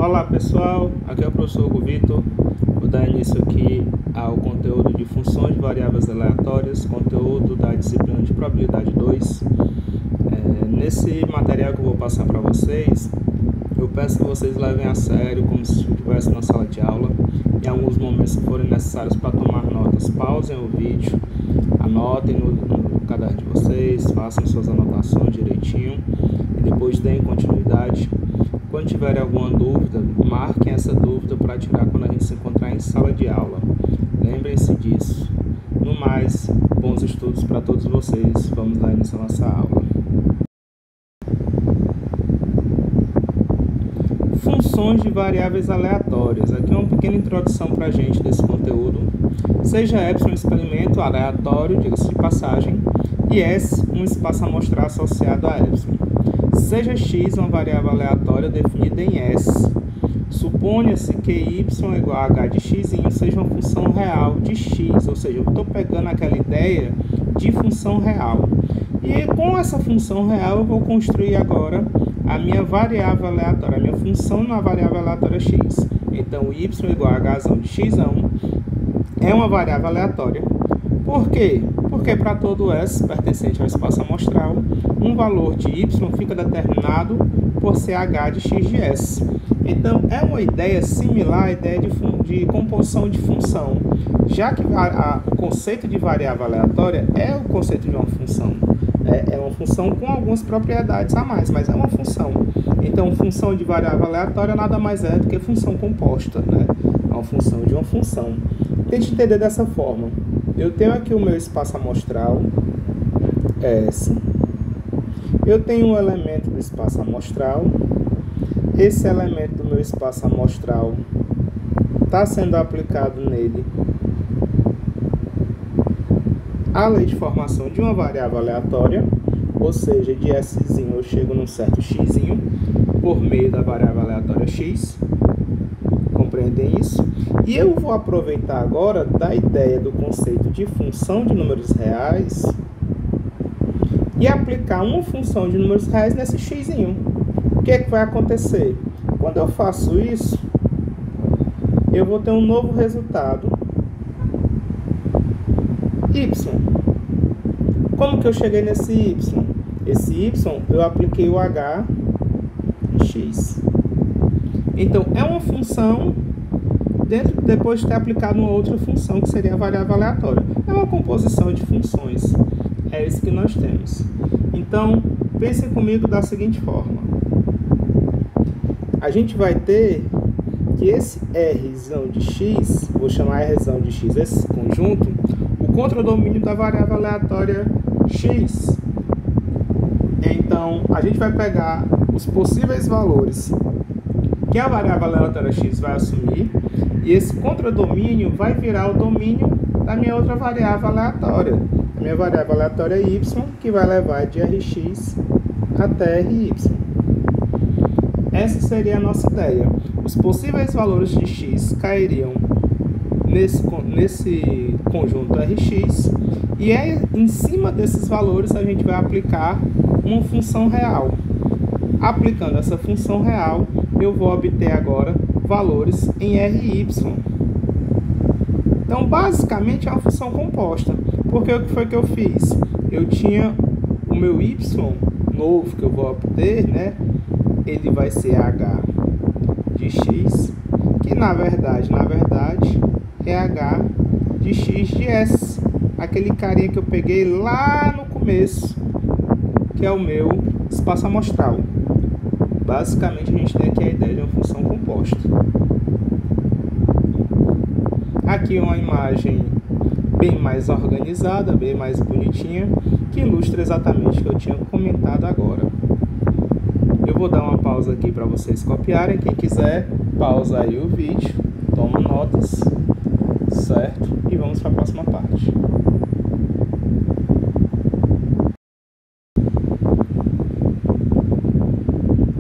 Olá pessoal, aqui é o professor Hugo Vitor. Vou dar início aqui ao conteúdo de funções de variáveis aleatórias, conteúdo da disciplina de probabilidade 2. Nesse material que eu vou passar para vocês, eu peço que vocês levem a sério como se estivesse na sala de aula. Em alguns momentos, se forem necessários para tomar notas, pausem o vídeo, anotem no caderno de vocês, façam suas anotações direitinho e depois deem continuidade. Quando tiverem alguma dúvida, marquem essa dúvida para tirar quando a gente se encontrar em sala de aula. Lembrem-se disso. No mais, bons estudos para todos vocês. Vamos lá iniciar nossa aula. Funções de variáveis aleatórias. Aqui uma pequena introdução para a gente desse conteúdo. Seja epsilon um experimento aleatório, diga-se de passagem, e S um espaço amostral associado a epsilon. Seja x uma variável aleatória definida em S. Suponha-se que y igual a h de x seja uma função real de x, ou seja, eu estou pegando aquela ideia de função real. E com essa função real eu vou construir agora a minha variável aleatória, a minha função na variável aleatória x. Então, y igual a h de x é uma variável aleatória. Por quê? Porque para todo S pertencente ao espaço amostral, um valor de y fica determinado por ser h de x de S. Então, é uma ideia similar à ideia de composição de função, já que o conceito de variável aleatória é o conceito de uma função. É uma função com algumas propriedades a mais, mas é uma função. Então, função de variável aleatória nada mais é do que função composta, né? É uma função de uma função. Tente entender dessa forma. Eu tenho aqui o meu espaço amostral, S. Eu tenho um elemento do espaço amostral. Esse elemento do meu espaço amostral está sendo aplicado nele a lei de formação de uma variável aleatória, ou seja, de S eu chego num certo x por meio da variável aleatória x. Compreendem isso? E eu vou aproveitar agora da ideia do conceito de função de números reais e aplicar uma função de números reais nesse x. O que é que vai acontecer? Quando eu faço isso, eu vou ter um novo resultado, y. Como que eu cheguei nesse y? Esse y, eu apliquei o h de x. Então, é uma função depois de ter aplicado uma outra função, que seria a variável aleatória. É uma composição de funções. É isso que nós temos. Então, pensem comigo da seguinte forma. A gente vai ter que esse R de x, vou chamar R de x, esse conjunto, o contradomínio da variável aleatória x. Então, a gente vai pegar os possíveis valores que a variável aleatória x vai assumir, e esse contradomínio vai virar o domínio da minha outra variável aleatória, a minha variável aleatória y, que vai levar de Rx até Ry. Essa seria a nossa ideia. Os possíveis valores de x cairiam nesse conjunto Rx, e em cima desses valores a gente vai aplicar uma função real. Aplicando essa função real, eu vou obter agora valores em Ry. Então, basicamente, é uma função composta. Porque o que foi que eu fiz? Eu tinha o meu y novo que eu vou obter, né? Ele vai ser h de x, que na verdade é h de x de s. Aquele carinha que eu peguei lá no começo, que é o meu espaço amostral. Basicamente, a gente tem aqui a ideia de uma função composta. Aqui uma imagem bem mais organizada, bem mais bonitinha, que ilustra exatamente o que eu tinha comentado agora. Eu vou dar uma pausa aqui para vocês copiarem. Quem quiser, pausa aí o vídeo, toma notas, certo? E vamos para a próxima parte.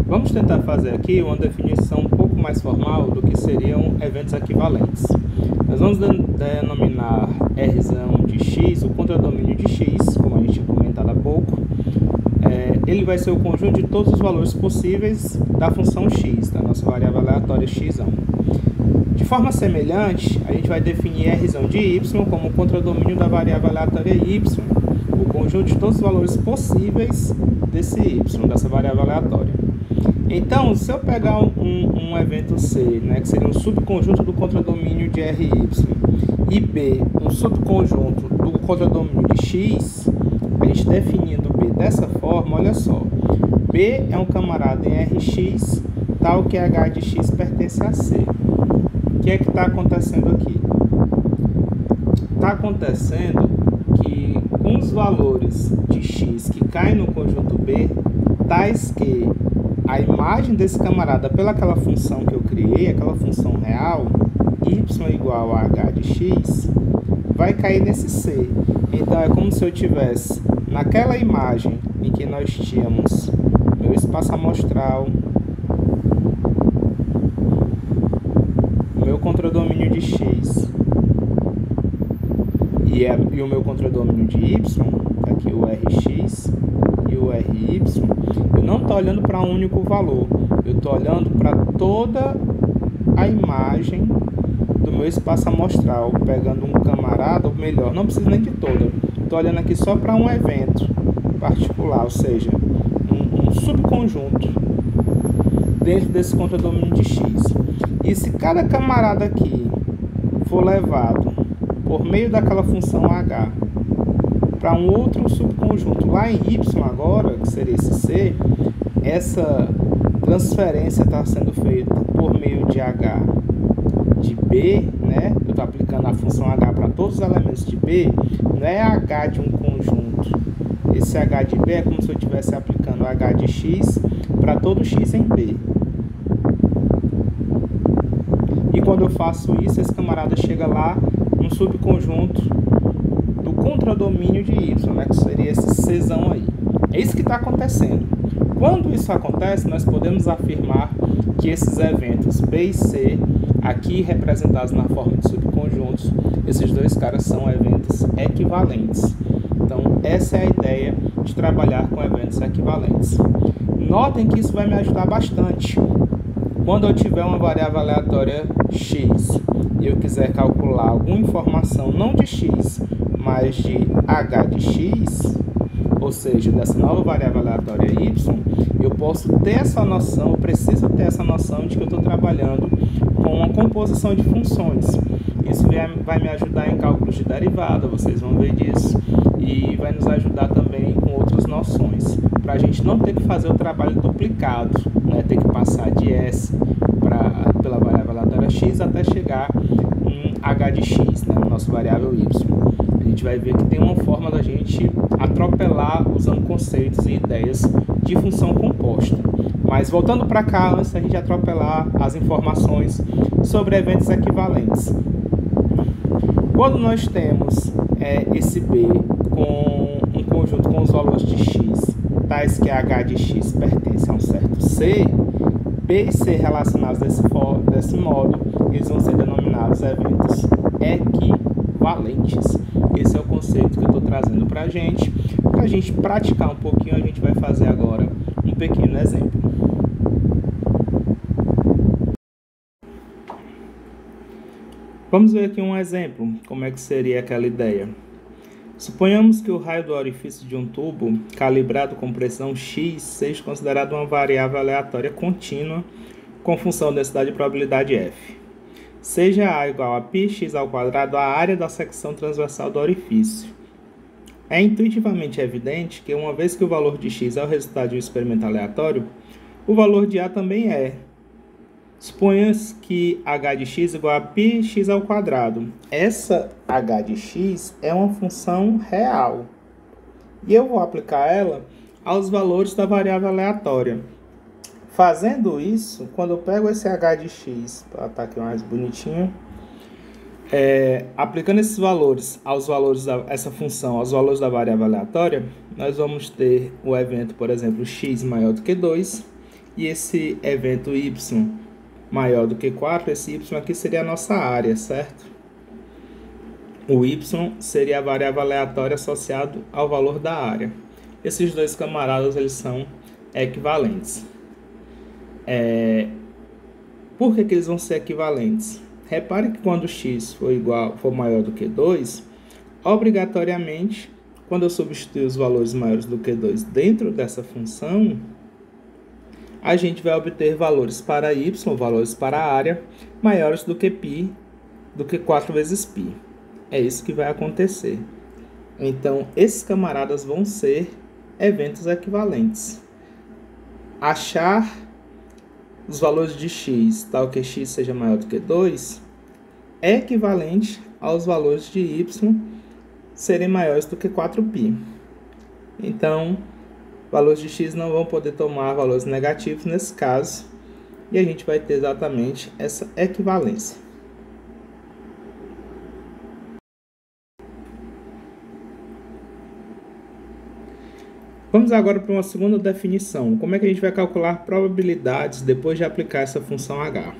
Vamos tentar fazer aqui uma definição um pouco mais formal do que seriam eventos equivalentes. Nós vamos denominar R de x, o contradomínio de x, como a gente tinha comentado há pouco. Ele vai ser o conjunto de todos os valores possíveis da função x, da nossa variável aleatória x. De forma semelhante, a gente vai definir r de y como o contradomínio da variável aleatória y, o conjunto de todos os valores possíveis desse y, dessa variável aleatória. Então, se eu pegar um evento C, né, que seria um subconjunto do contradomínio de ry, e B, um subconjunto do contradomínio de x, a gente definindo B dessa forma, olha só, B é um camarada em Rx, tal que h de x pertence a C. O que é que está acontecendo aqui? Está acontecendo que com os valores de x que caem no conjunto B, tais que a imagem desse camarada pelaquela função que eu criei, aquela função real, y igual a h de x, vai cair nesse C. Então é como se eu tivesse naquela imagem em que nós tínhamos meu espaço amostral, meu contradomínio de x e o meu contradomínio de y, aqui o Rx e o Ry, eu não estou olhando para um único valor, eu estou olhando para toda a imagem do meu espaço amostral, pegando um camarada, ou melhor, não precisa nem de toda, estou olhando aqui só para um evento particular, ou seja, um subconjunto dentro desse contradomínio de x. E se cada camarada aqui for levado por meio daquela função h para um outro subconjunto lá em y agora, que seria esse C, essa transferência está sendo feita por meio de h de B, né? Eu estou aplicando a função h para todos os elementos de B, não é h de um conjunto. Esse h de B é como se eu estivesse aplicando h de x para todo x em B. E quando eu faço isso, esse camarada chega lá no subconjunto do contradomínio de y, né, que seria esse Czão aí. É isso que está acontecendo. Quando isso acontece, nós podemos afirmar que esses eventos B e C, aqui representados na forma de subconjuntos, esses dois caras são eventos equivalentes. Então, essa é a ideia de trabalhar com eventos equivalentes. Notem que isso vai me ajudar bastante. Quando eu tiver uma variável aleatória x e eu quiser calcular alguma informação não de x, mas de h de x, ou seja, dessa nova variável aleatória y, eu posso ter essa noção, eu preciso ter essa noção de que eu estou trabalhando com uma composição de funções. Isso vai me ajudar em cálculos de derivada, vocês vão ver disso, e vai nos ajudar também com outras noções, para a gente não ter que fazer o trabalho duplicado, né? Ter que passar de S pela variável aleatória x até chegar em h de x, né? Nossa variável y. A gente vai ver que tem uma forma da gente atropelar usando conceitos e ideias de função composta. Mas voltando para cá, antes da gente atropelar as informações sobre eventos equivalentes. Quando nós temos esse B com um conjunto com os valores de x, tais que h de x pertence a um certo C, B e C relacionados desse modo, eles vão ser denominados eventos equivalentes. Esse é o conceito que eu estou trazendo para a gente praticar um pouquinho. A gente vai fazer agora um pequeno exemplo. Vamos ver aqui um exemplo, como é que seria aquela ideia. Suponhamos que o raio do orifício de um tubo calibrado com pressão x seja considerado uma variável aleatória contínua com função densidade e probabilidade f. Seja A igual a πx ao quadrado a área da secção transversal do orifício. É intuitivamente evidente que, uma vez que o valor de x é o resultado de um experimento aleatório, o valor de A também é. Suponhamos que h de x igual a πx ao quadrado. Essa h de x é uma função real. E eu vou aplicar ela aos valores da variável aleatória. Fazendo isso, quando eu pego esse h de x, para estar aqui mais bonitinho, aplicando esses valores aos valores essa função aos valores da variável aleatória, nós vamos ter o evento, por exemplo, x maior do que 2, e esse evento y maior do que 4, esse y aqui seria a nossa área, certo? O y seria a variável aleatória associada ao valor da área. Esses dois camaradas, eles são equivalentes. Por que eles vão ser equivalentes? Repare que quando x for maior do que 2, obrigatoriamente, quando eu substituir os valores maiores do que 2 dentro dessa função, a gente vai obter valores para y, valores para a área, maiores do que π, do que 4 vezes π. É isso que vai acontecer. Então, esses camaradas vão ser eventos equivalentes. Achar os valores de x, tal que x seja maior do que 2, é equivalente aos valores de y serem maiores do que 4π. Então, valores de x não vão poder tomar valores negativos nesse caso, e a gente vai ter exatamente essa equivalência. Vamos agora para uma segunda definição. Como é que a gente vai calcular probabilidades depois de aplicar essa função h?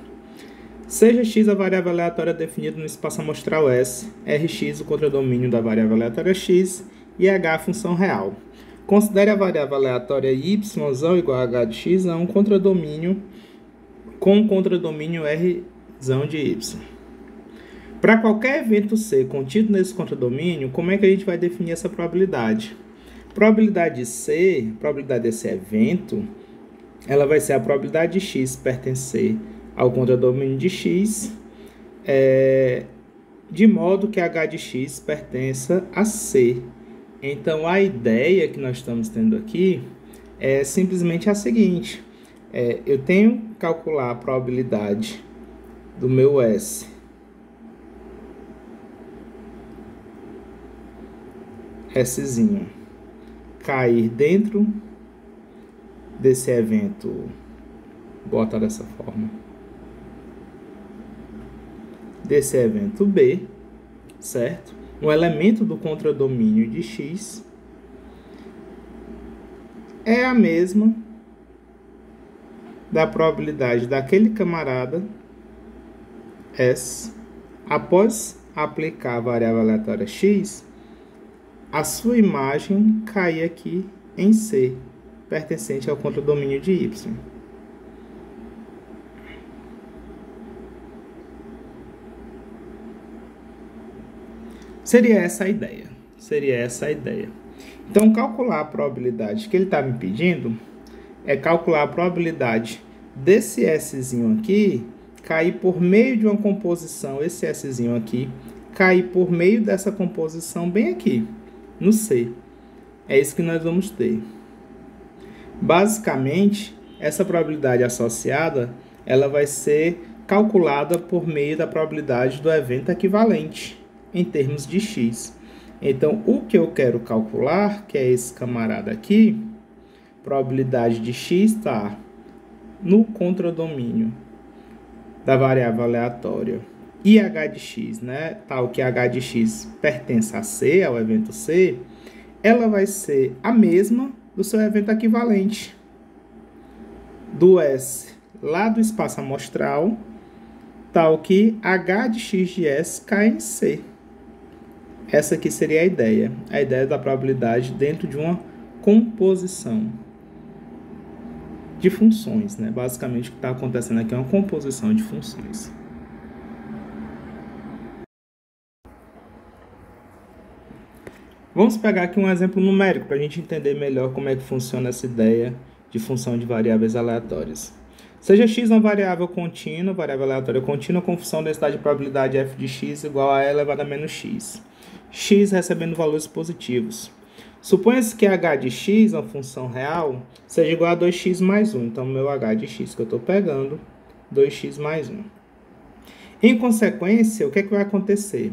Seja x a variável aleatória definida no espaço amostral S, Rx o contradomínio da variável aleatória x e h a função real. Considere a variável aleatória y igual a h de x a um contradomínio com um contradomínio R de y. Para qualquer evento C contido nesse contradomínio, como é que a gente vai definir essa probabilidade? Probabilidade desse evento, ela vai ser a probabilidade de x pertencer ao contradomínio de x, de modo que h de x pertença a C. Então, a ideia que nós estamos tendo aqui é simplesmente a seguinte. Eu tenho que calcular a probabilidade do meu S Szinho cair dentro desse evento, vou botar dessa forma, desse evento B, certo? Um elemento do contradomínio de x é a mesma da probabilidade daquele camarada S, após aplicar a variável aleatória x, a sua imagem cair aqui em C, pertencente ao contradomínio de y. Seria essa a ideia. Então, calcular a probabilidade que ele está me pedindo é calcular a probabilidade desse Szinho aqui cair por meio de uma composição, esse Szinho aqui, cair por meio dessa composição bem aqui, no C. É isso que nós vamos ter. Basicamente, essa probabilidade associada, ela vai ser calculada por meio da probabilidade do evento equivalente, em termos de x. Então, o que eu quero calcular, que é esse camarada aqui, probabilidade de x estar no contradomínio da variável aleatória e h de x, né, tal que h de x pertence a C, ao evento C, ela vai ser a mesma do seu evento equivalente, do S lá do espaço amostral, tal que h de x de S cai em C. Essa aqui seria a ideia da probabilidade dentro de uma composição de funções, né? Basicamente, o que está acontecendo aqui é uma composição de funções. Vamos pegar aqui um exemplo numérico para a gente entender melhor como é que funciona essa ideia de função de variáveis aleatórias. Seja x uma variável contínua, variável aleatória contínua, com função densidade de probabilidade f de x igual a e elevado a menos x. X recebendo valores positivos. Suponha-se que h de x, uma função real, seja igual a 2x mais 1. Então, meu h de x que eu estou pegando, 2x mais 1. Em consequência, o que é que vai acontecer?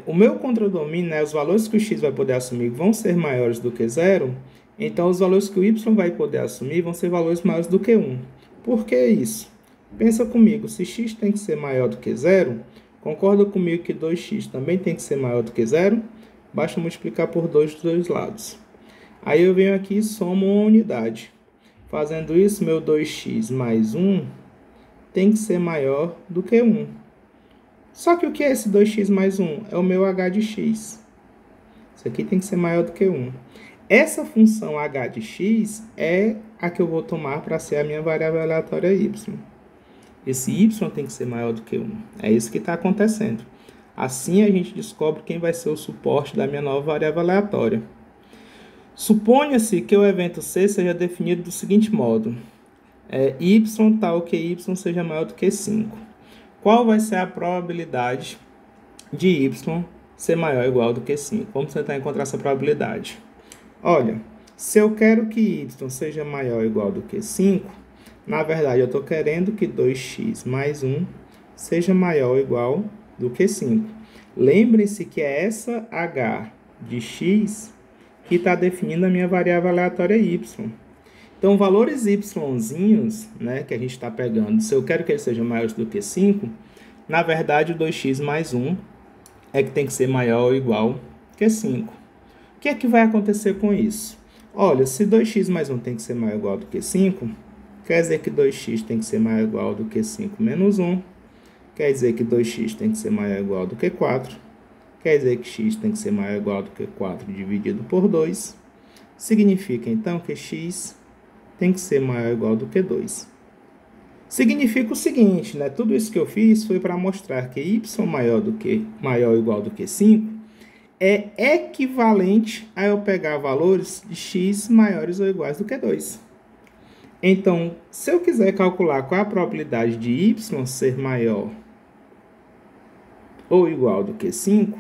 O meu contradomínio, né, os valores que o x vai poder assumir vão ser maiores do que 0, então os valores que o y vai poder assumir vão ser valores maiores do que 1. Por que isso? Pensa comigo, se x tem que ser maior do que 0, concorda comigo que 2x também tem que ser maior do que 0? Basta multiplicar por 2 dos dois lados. Aí eu venho aqui e somo uma unidade. Fazendo isso, meu 2x mais 1 tem que ser maior do que 1. Só que o que é esse 2x mais 1? É o meu h de x. Isso aqui tem que ser maior do que 1. Essa função h de x é a que eu vou tomar para ser a minha variável aleatória y. esse y tem que ser maior do que 1. É isso que está acontecendo. Assim, a gente descobre quem vai ser o suporte da minha nova variável aleatória. Suponha-se que o evento C seja definido do seguinte modo. Y tal que y seja maior do que 5. Qual vai ser a probabilidade de y ser maior ou igual do que 5? Vamos tentar encontrar essa probabilidade. Olha, se eu quero que y seja maior ou igual do que 5, na verdade eu estou querendo que 2x mais 1 seja maior ou igual do que 5. Lembrem-se que é essa h de x que está definindo a minha variável aleatória y. Então, valores y'zinhos, né, que a gente está pegando, se eu quero que eles sejam maiores do que 5, na verdade, o 2x mais 1 é que tem que ser maior ou igual que 5. O que é que vai acontecer com isso? Olha, se 2x mais 1 tem que ser maior ou igual do que 5, quer dizer que 2x tem que ser maior ou igual do que 5 menos 1, quer dizer que 2x tem que ser maior ou igual do que 4, quer dizer que x tem que ser maior ou igual do que 4 dividido por 2, significa então que x tem que ser maior ou igual do que 2. Significa o seguinte, né? Tudo isso que eu fiz foi para mostrar que y maior ou igual do que 5 é equivalente a eu pegar valores de x maiores ou iguais do que 2. Então, se eu quiser calcular qual é a probabilidade de y ser maior ou igual do que 5,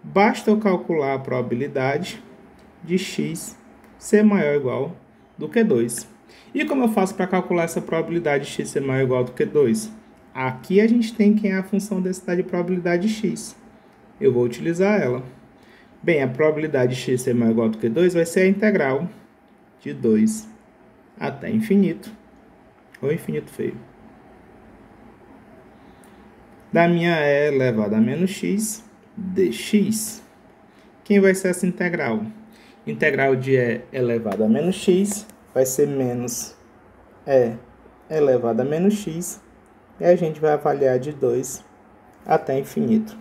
basta eu calcular a probabilidade de x ser maior ou igual do que 2. E como eu faço para calcular essa probabilidade de x ser maior ou igual do que 2? Aqui a gente tem quem é a função densidade de probabilidade de x. Eu vou utilizar ela. Bem, a probabilidade de x ser maior ou igual do que 2 vai ser a integral de 2 até infinito, ou infinito feio, da minha e elevado a menos x dx. Quem vai ser essa integral? Integral de e elevado a menos x vai ser menos e elevado a menos x, e a gente vai avaliar de 2 até infinito.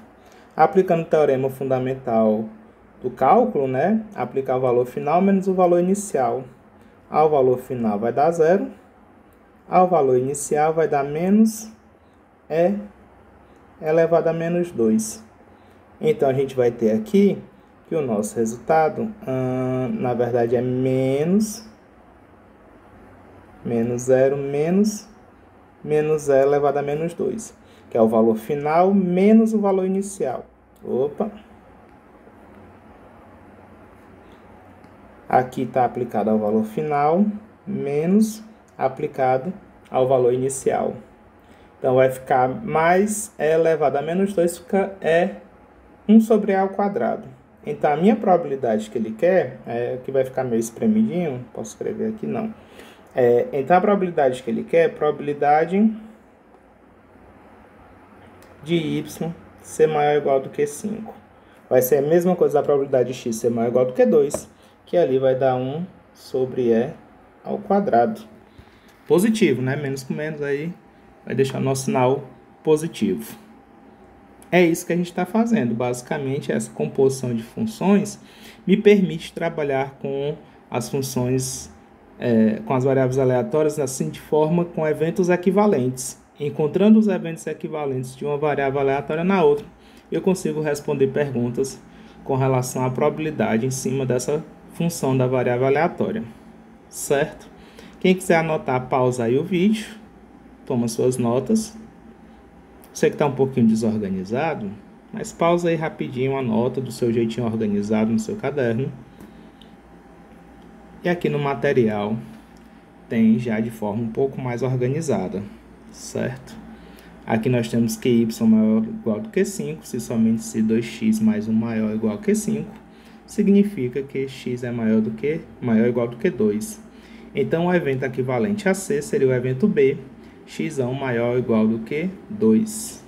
Aplicando o teorema fundamental do cálculo, né? Aplicar o valor final menos o valor inicial. Ao valor final vai dar 0, ao valor inicial vai dar menos e elevado a menos 2. Então, a gente vai ter aqui que o nosso resultado, na verdade, é menos 0 menos e elevado a menos 2, que é o valor final menos o valor inicial. Aqui está aplicado ao valor final menos aplicado ao valor inicial. Então, vai ficar mais e elevado a menos 2, fica 1 sobre a ao quadrado. Então, a minha probabilidade que ele quer, que vai ficar meio espremidinho, posso escrever aqui, não. Então, a probabilidade que ele quer é a probabilidade de y ser maior ou igual do que 5. Vai ser a mesma coisa da probabilidade de x ser maior ou igual do que 2, que ali vai dar 1 sobre e ao quadrado. Positivo, né? Menos com menos aí vai deixar o nosso sinal positivo. É isso que a gente está fazendo. Basicamente, essa composição de funções me permite trabalhar com as funções, com as variáveis aleatórias, assim, de forma com eventos equivalentes. Encontrando os eventos equivalentes de uma variável aleatória na outra, eu consigo responder perguntas com relação à probabilidade em cima dessa função da variável aleatória. Certo? Quem quiser anotar, pausa aí o vídeo, toma suas notas. Você que está um pouquinho desorganizado, mas pausa aí rapidinho, anota do seu jeitinho organizado no seu caderno. E aqui no material tem já de forma um pouco mais organizada, certo? Aqui nós temos que y maior ou igual do que 5, se somente se 2x mais 1 maior ou igual que 5, significa que x é maior ou igual do que 2. Então, o evento equivalente a C seria o evento B, x maior ou igual do que 2.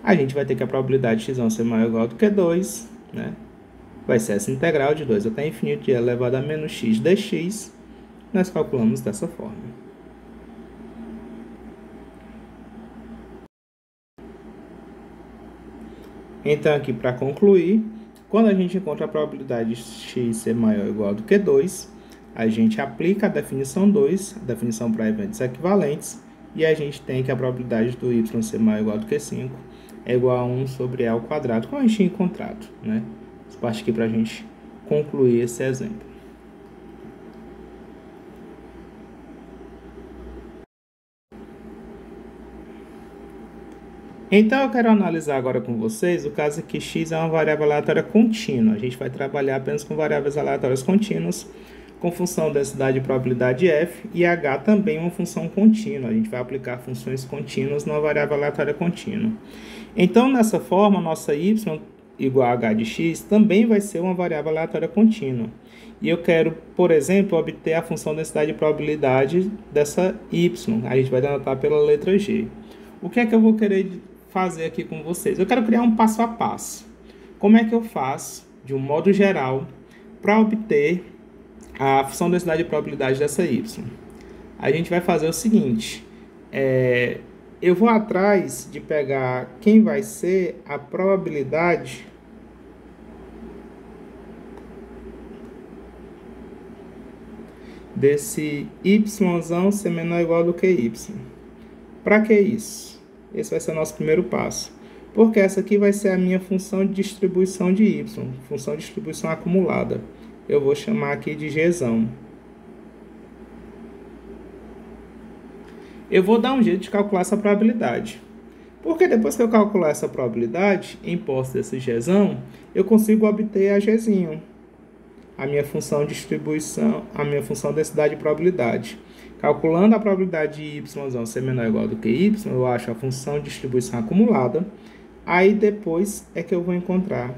A gente vai ter que a probabilidade de x ser maior ou igual do que 2, né? Vai ser essa integral de 2 até infinito de e elevado a menos x dx. Nós calculamos dessa forma. Então, aqui para concluir, quando a gente encontra a probabilidade de x ser maior ou igual do que 2, a gente aplica a definição 2, a definição para eventos equivalentes, e a gente tem que a probabilidade do y ser maior ou igual do que 5 é igual a 1 sobre E ao quadrado, como a gente tinha encontrado, né? Essa parte aqui para a gente concluir esse exemplo. Então, eu quero analisar agora com vocês o caso que x é uma variável aleatória contínua. A gente vai trabalhar apenas com variáveis aleatórias contínuas, com função densidade e probabilidade f, e h também uma função contínua. A gente vai aplicar funções contínuas numa variável aleatória contínua. Então, dessa forma, nossa y igual a h de x também vai ser uma variável aleatória contínua. E eu quero, por exemplo, obter a função densidade e probabilidade dessa y. A gente vai denotar pela letra g. O que é que eu vou querer fazer aqui com vocês? Eu quero criar um passo a passo. Como é que eu faço, de um modo geral, para obter a função densidade e probabilidade dessa y? A gente vai fazer o seguinte, eu vou atrás de pegar quem vai ser a probabilidade desse yzão ser menor ou igual do que y. Para que isso? Esse vai ser o nosso primeiro passo. Porque essa aqui vai ser a minha função de distribuição de y, função de distribuição acumulada. Eu vou chamar aqui de gzão. Eu vou dar um jeito de calcular essa probabilidade. Porque depois que eu calcular essa probabilidade, em posse desse gzão, eu consigo obter a gzinho. A minha função de distribuição, a minha função densidade e probabilidade. Calculando a probabilidade de y ser menor ou igual do que y, eu acho a função de distribuição acumulada. Aí depois é que eu vou encontrar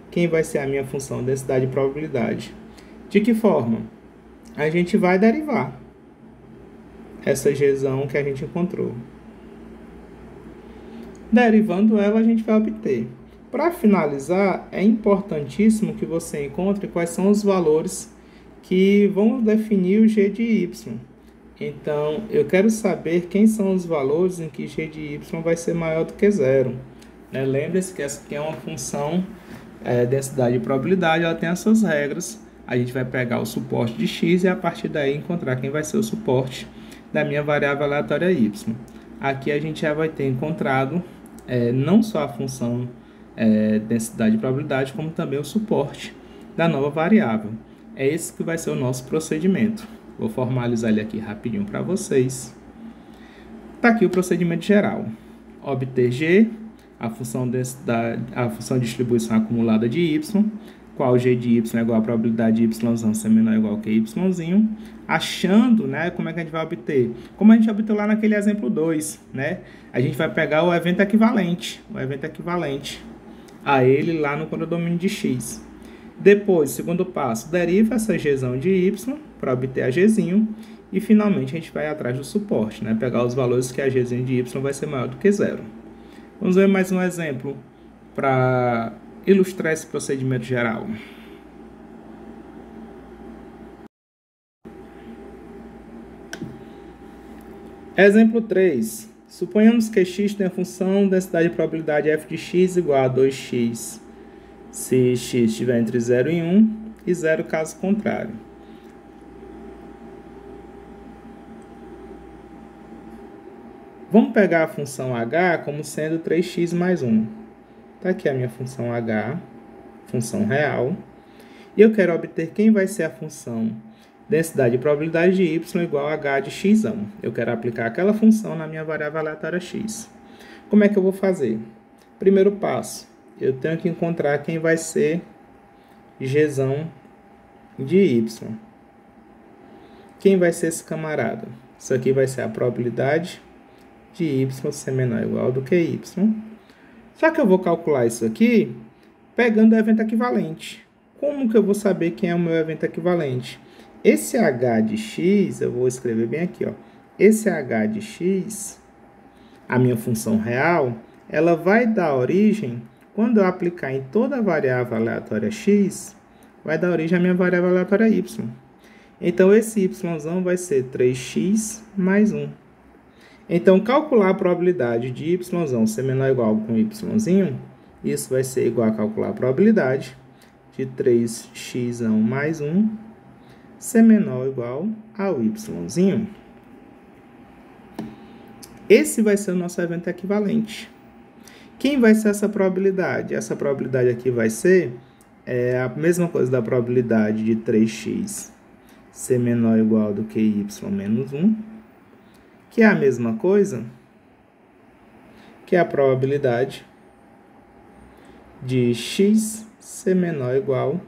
quem vai ser a minha função densidade e probabilidade. De que forma? A gente vai derivar essa gzão que a gente encontrou. Derivando ela, a gente vai obter. Para finalizar, é importantíssimo que você encontre quais são os valores que vão definir o g de y. Então, eu quero saber quem são os valores em que g de y vai ser maior do que zero. Lembre-se que essa aqui é uma função densidade e probabilidade, ela tem as suas regras. A gente vai pegar o suporte de x e a partir daí encontrar quem vai ser o suporte da minha variável aleatória y. Aqui a gente já vai ter encontrado não só a função densidade e probabilidade, como também o suporte da nova variável. É esse que vai ser o nosso procedimento. Vou formalizar ele aqui rapidinho para vocês. Está aqui o procedimento geral. Obter g, a função de distribuição acumulada de y, qual g de y é igual à probabilidade de y ser menor ou igual que y, achando, como é que a gente vai obter? Como a gente obteve lá naquele exemplo 2, a gente vai pegar o evento equivalente a ele lá no condomínio de x. Depois, segundo passo, deriva essa gzão de y para obter a gzinho. E finalmente a gente vai atrás do suporte, pegar os valores que a gzinho de y vai ser maior do que zero. Vamos ver mais um exemplo para ilustrar esse procedimento geral. Exemplo 3. Suponhamos que x tem a função densidade e probabilidade f de x igual a 2x se x estiver entre 0 e 1 e 0 caso contrário. Vamos pegar a função h como sendo 3x mais 1. Está aqui a minha função h, função real. E eu quero obter quem vai ser a função densidade e probabilidade de y igual a h de x. Eu quero aplicar aquela função na minha variável aleatória x. Como é que eu vou fazer? Primeiro passo, eu tenho que encontrar quem vai ser gzão de y. Quem vai ser esse camarada? Isso aqui vai ser a probabilidade de y ser menor ou igual do que y. Só que eu vou calcular isso aqui pegando o evento equivalente. Como que eu vou saber quem é o meu evento equivalente? Esse h de x, eu vou escrever bem aqui, ó. Esse h de x, a minha função real, ela vai dar origem, quando eu aplicar em toda a variável aleatória x, vai dar origem à minha variável aleatória y. Então, esse y vai ser 3x mais 1. Então, calcular a probabilidade de y ser menor ou igual com y, isso vai ser igual a calcular a probabilidade de 3x mais 1 ser menor ou igual ao y. Esse vai ser o nosso evento equivalente. Quem vai ser essa probabilidade? Essa probabilidade aqui vai ser a mesma coisa da probabilidade de 3x ser menor ou igual do que y menos 1, que é a mesma coisa que a probabilidade de x ser menor ou igual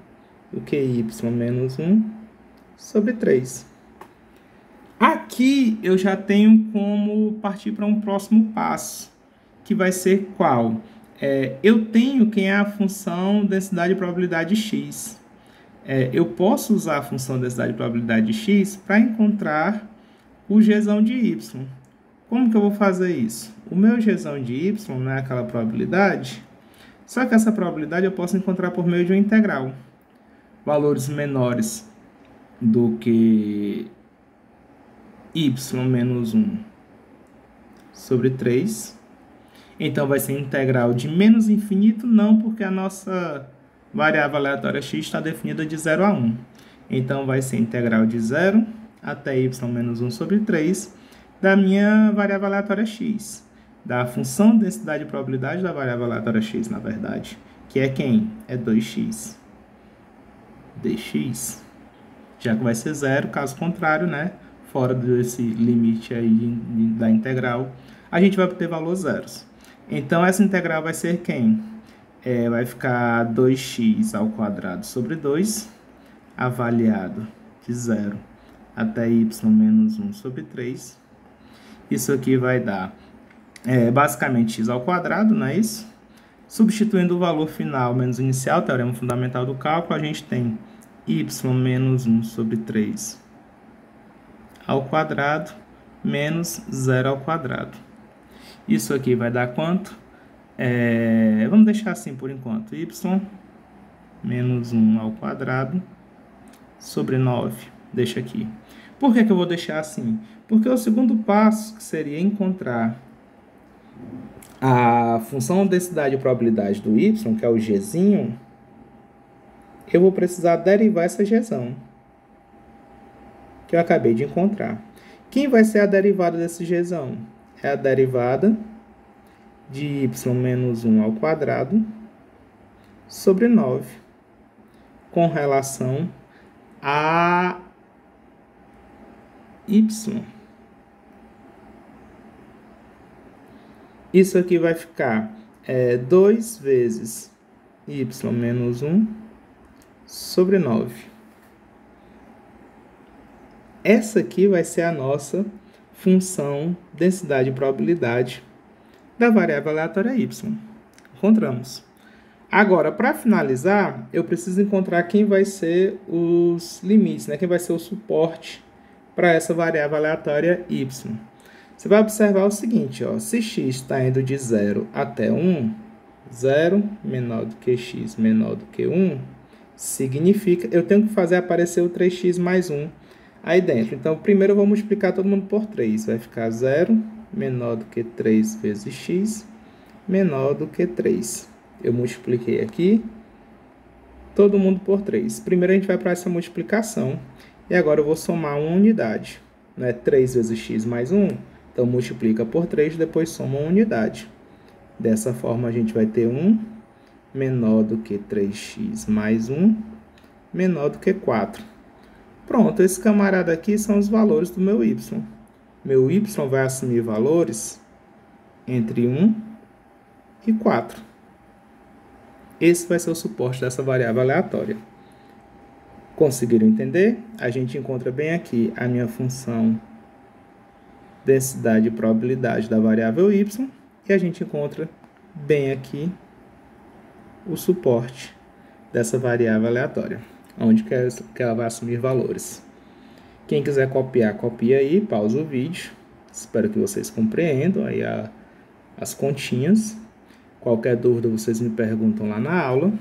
do que y menos 1 sobre 3. Aqui eu já tenho como partir para um próximo passo, que vai ser qual? Eu tenho quem é a função densidade e probabilidade x. Eu posso usar a função densidade e probabilidade de x para encontrar o gzão de y. Como que eu vou fazer isso? O meu gzão de y não é aquela probabilidade, só que essa probabilidade eu posso encontrar por meio de uma integral. Valores menores do que y menos 1 sobre 3. Então, vai ser integral de menos infinito? Não, porque a nossa variável aleatória x está definida de 0 a 1. Então, vai ser integral de 0 até y menos 1 sobre 3 da minha variável aleatória x. Da função densidade e probabilidade da variável aleatória x, na verdade. Que é quem? É 2x. dx. Já que vai ser 0, caso contrário, né? Fora desse limite aí da integral, a gente vai ter valor zeros. Então, essa integral vai ser quem? Vai ficar 2x ao quadrado sobre 2, avaliado de 0 até y menos 1 sobre 3. Isso aqui vai dar, basicamente, x ao quadrado, não é isso? Substituindo o valor final menos inicial, teorema fundamental do cálculo, a gente tem y menos 1 sobre 3 ao quadrado menos 0 ao quadrado. Isso aqui vai dar quanto? Vamos deixar assim por enquanto. Y menos 1 ao quadrado sobre 9. Deixa aqui. Por que eu vou deixar assim? Porque o segundo passo, que seria encontrar a função densidade e probabilidade do y, que é o gzinho, eu vou precisar derivar essa gzão, que eu acabei de encontrar. Quem vai ser a derivada desse gzão? É a derivada de y menos 1 ao quadrado sobre 9, com relação a y. Isso aqui vai ficar 2 vezes y menos 1 sobre 9. Essa aqui vai ser a nossa função densidade e probabilidade da variável aleatória y. Encontramos. Agora, para finalizar, eu preciso encontrar quem vai ser os limites, né? Quem vai ser o suporte para essa variável aleatória y. Você vai observar o seguinte, ó, se x está indo de 0 até 1, 0 menor do que x menor do que 1, significa, eu tenho que fazer aparecer o 3x mais 1 aí dentro. Então, primeiro eu vou multiplicar todo mundo por 3. Vai ficar 0 menor do que 3 vezes x menor do que 3. Eu multipliquei aqui todo mundo por 3. Primeiro a gente vai para essa multiplicação. E agora eu vou somar uma unidade. Né? 3 vezes x mais 1. Então, multiplica por 3, depois soma uma unidade. Dessa forma, a gente vai ter 1 menor do que 3x mais 1 menor do que 4. Pronto, esse camarada aqui são os valores do meu y. Meu y vai assumir valores entre 1 e 4. Esse vai ser o suporte dessa variável aleatória. Conseguiram entender? A gente encontra bem aqui a minha função densidade e probabilidade da variável y, e a gente encontra bem aqui o suporte dessa variável aleatória, onde que ela vai assumir valores. Quem quiser copiar, copia aí, pausa o vídeo. Espero que vocês compreendam aí as continhas. Qualquer dúvida vocês me perguntam lá na aula.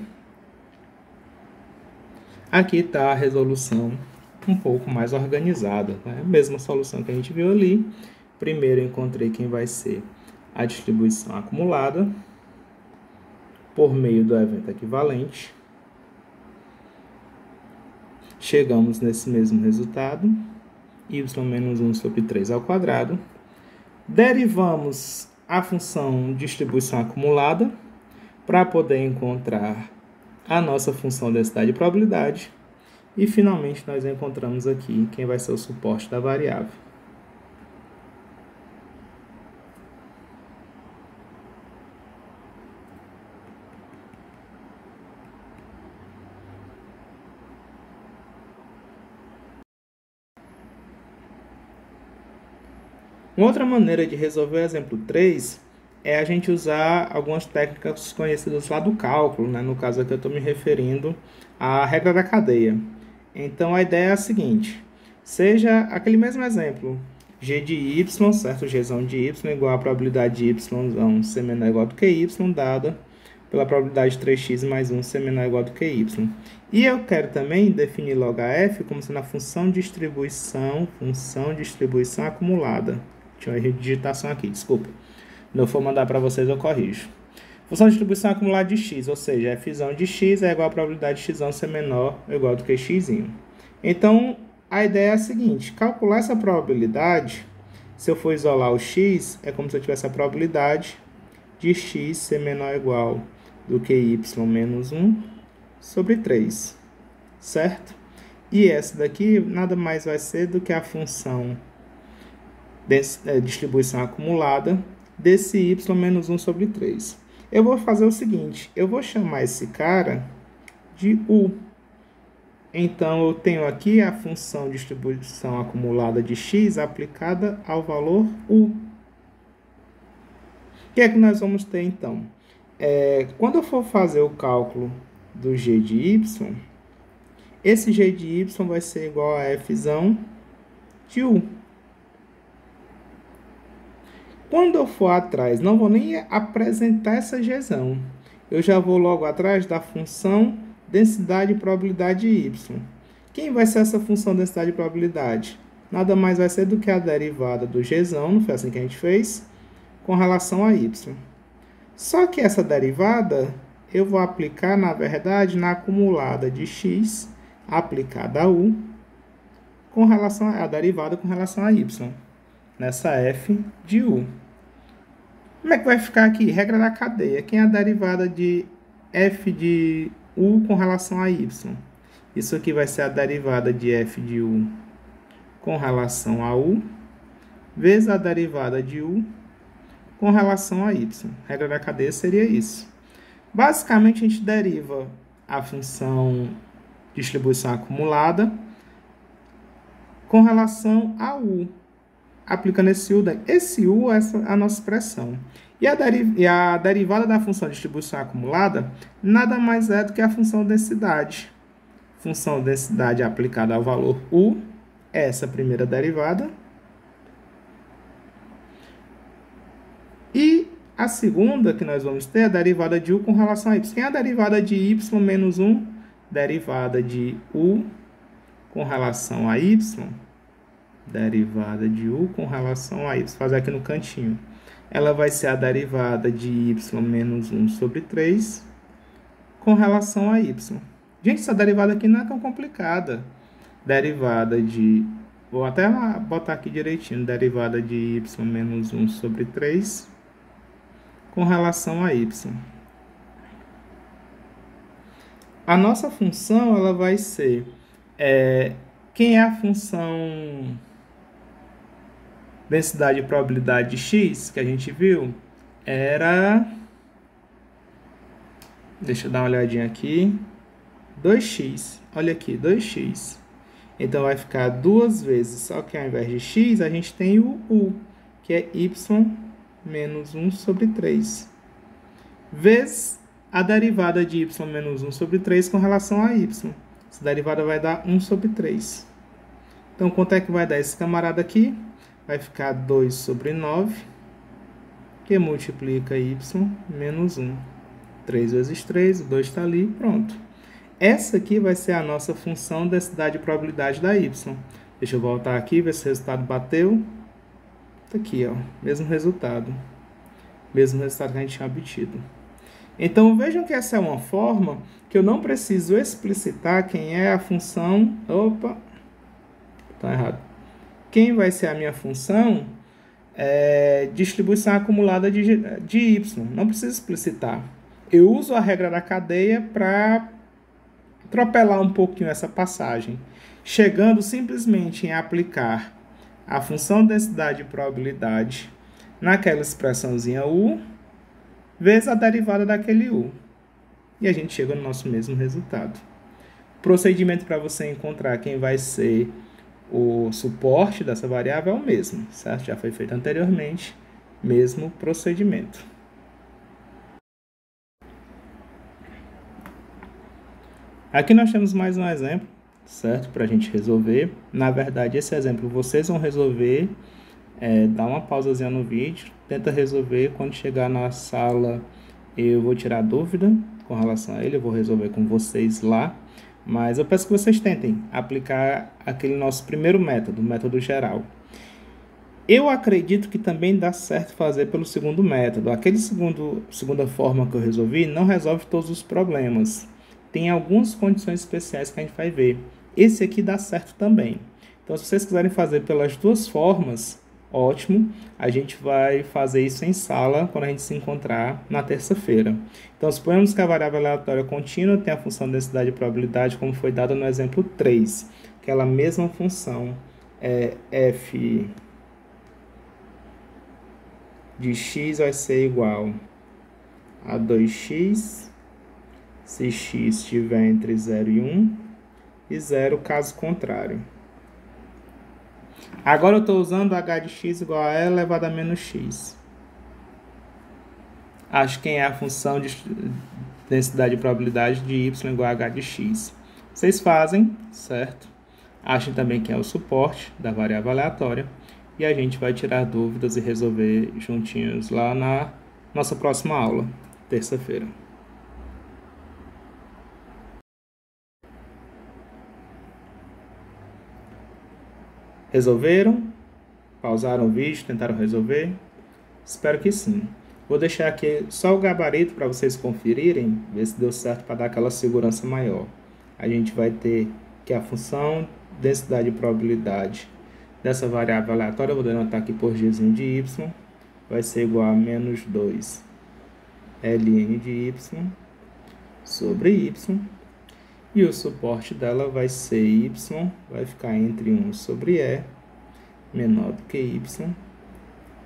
Aqui está a resolução um pouco mais organizada, né? Mesma solução que a gente viu ali. Primeiro eu encontrei quem vai ser a distribuição acumulada por meio do evento equivalente. Chegamos nesse mesmo resultado, y menos 1 sobre 3 ao quadrado. Derivamos a função distribuição acumulada para poder encontrar a nossa função densidade e probabilidade. E, finalmente, nós encontramos aqui quem vai ser o suporte da variável. Uma outra maneira de resolver o exemplo 3 é a gente usar algumas técnicas conhecidas lá do cálculo, né? No caso aqui eu estou me referindo à regra da cadeia. Então a ideia é a seguinte, seja aquele mesmo exemplo, g de y, certo? Gzão de y igual a probabilidade de y ser menor ou igual do que y, dada pela probabilidade de 3x mais 1 ser menor ou igual do que y. E eu quero também definir logo a f como sendo a função distribuição acumulada. Tinha uma erro de digitação aqui, desculpa. Quando eu for mandar para vocês, eu corrijo. Função de distribuição acumulada de x, ou seja, f de x é igual a probabilidade de x ser menor ou igual do que x. Então, a ideia é a seguinte, calcular essa probabilidade, se eu for isolar o x, é como se eu tivesse a probabilidade de x ser menor ou igual do que y menos 1 sobre 3, certo? E essa daqui nada mais vai ser do que a função distribuição acumulada desse y menos 1 sobre 3. Eu vou fazer o seguinte, eu vou chamar esse cara de u. Então, eu tenho aqui a função distribuição acumulada de x aplicada ao valor u. O que é que nós vamos ter, então? Quando eu for fazer o cálculo do g de y, esse g de y vai ser igual a f de u. Quando eu for atrás, não vou nem apresentar essa gzão. Eu já vou logo atrás da função densidade e probabilidade de y. Quem vai ser essa função densidade e probabilidade? Nada mais vai ser do que a derivada do gzão, não foi assim que a gente fez, com relação a y. Só que essa derivada eu vou aplicar, na verdade, na acumulada de x aplicada a u, com relação a derivada com relação a y. Nessa f de u. Como é que vai ficar aqui? Regra da cadeia. Quem é a derivada de f de u com relação a y? Isso aqui vai ser a derivada de f de u com relação a u, vezes a derivada de u com relação a y. Regra da cadeia seria isso. Basicamente, a gente deriva a função distribuição acumulada com relação a u. Aplicando esse u, esse u é a nossa expressão. E a derivada da função de distribuição acumulada nada mais é do que a função densidade. Função densidade aplicada ao valor u, essa primeira derivada. E a segunda que nós vamos ter é a derivada de u com relação a y. Quem é a derivada de y menos 1? Derivada de u com relação a y. Derivada de u com relação a y. Vou fazer aqui no cantinho. Ela vai ser a derivada de y menos 1 sobre 3 com relação a y. Gente, essa derivada aqui não é tão complicada. Derivada de... Vou até botar aqui direitinho. Derivada de y menos 1 sobre 3 com relação a y. A nossa função, ela vai ser... quem é a função... densidade e probabilidade de x, que a gente viu, era... Deixa eu dar uma olhadinha aqui. 2x. Olha aqui, 2x. Então, vai ficar duas vezes. Só que ao invés de x, a gente tem o u, que é y menos 1 sobre 3. Vezes a derivada de y menos 1 sobre 3 com relação a y. Essa derivada vai dar 1 sobre 3. Então, quanto é que vai dar esse camarada aqui? Vai ficar 2 sobre 9, que multiplica y menos 1. 3 vezes 3, o 2 está ali, pronto. Essa aqui vai ser a nossa função densidade e probabilidade da y. Deixa eu voltar aqui, ver se o resultado bateu. Tá aqui, ó, mesmo resultado. Mesmo resultado que a gente tinha obtido. Então, vejam que essa é uma forma que eu não preciso explicitar quem é a função... Opa, tá errado. Quem vai ser a minha função distribuição acumulada de y. Não precisa explicitar. Eu uso a regra da cadeia para atropelar um pouquinho essa passagem, chegando simplesmente em aplicar a função densidade e probabilidade naquela expressãozinha u, vezes a derivada daquele u. E a gente chega no nosso mesmo resultado. Procedimento para você encontrar quem vai ser o suporte dessa variável é o mesmo, certo? Já foi feito anteriormente, mesmo procedimento. Aqui nós temos mais um exemplo, certo? Para a gente resolver. Na verdade, esse exemplo vocês vão resolver, dá uma pausazinha no vídeo, tenta resolver. Quando chegar na sala, eu vou tirar dúvida com relação a ele, eu vou resolver com vocês lá. Mas eu peço que vocês tentem aplicar aquele nosso primeiro método, o método geral. Eu acredito que também dá certo fazer pelo segundo método. Aquele segunda forma que eu resolvi não resolve todos os problemas. Tem algumas condições especiais que a gente vai ver. Esse aqui dá certo também. Então, se vocês quiserem fazer pelas duas formas, ótimo. A gente vai fazer isso em sala quando a gente se encontrar na terça-feira. Então, suponhamos que a variável aleatória contínua tem a função densidade e probabilidade, como foi dado no exemplo 3. Aquela mesma função é f de x vai ser igual a 2x, se x estiver entre 0 e 1, e 0 caso contrário. Agora eu estou usando h de x igual a e elevado a menos x. Acho quem é a função de densidade e probabilidade de y igual a h de x. Vocês fazem, certo? Achem também quem é o suporte da variável aleatória. E a gente vai tirar dúvidas e resolver juntinhos lá na nossa próxima aula, terça-feira. Resolveram? Pausaram o vídeo, tentaram resolver? Espero que sim. Vou deixar aqui só o gabarito para vocês conferirem, ver se deu certo para dar aquela segurança maior. A gente vai ter que a função densidade e probabilidade dessa variável aleatória, eu vou denotar aqui por gzinho de y, vai ser igual a menos 2 ln de y sobre y. E o suporte dela vai ser y, vai ficar entre 1 sobre e, menor do que y,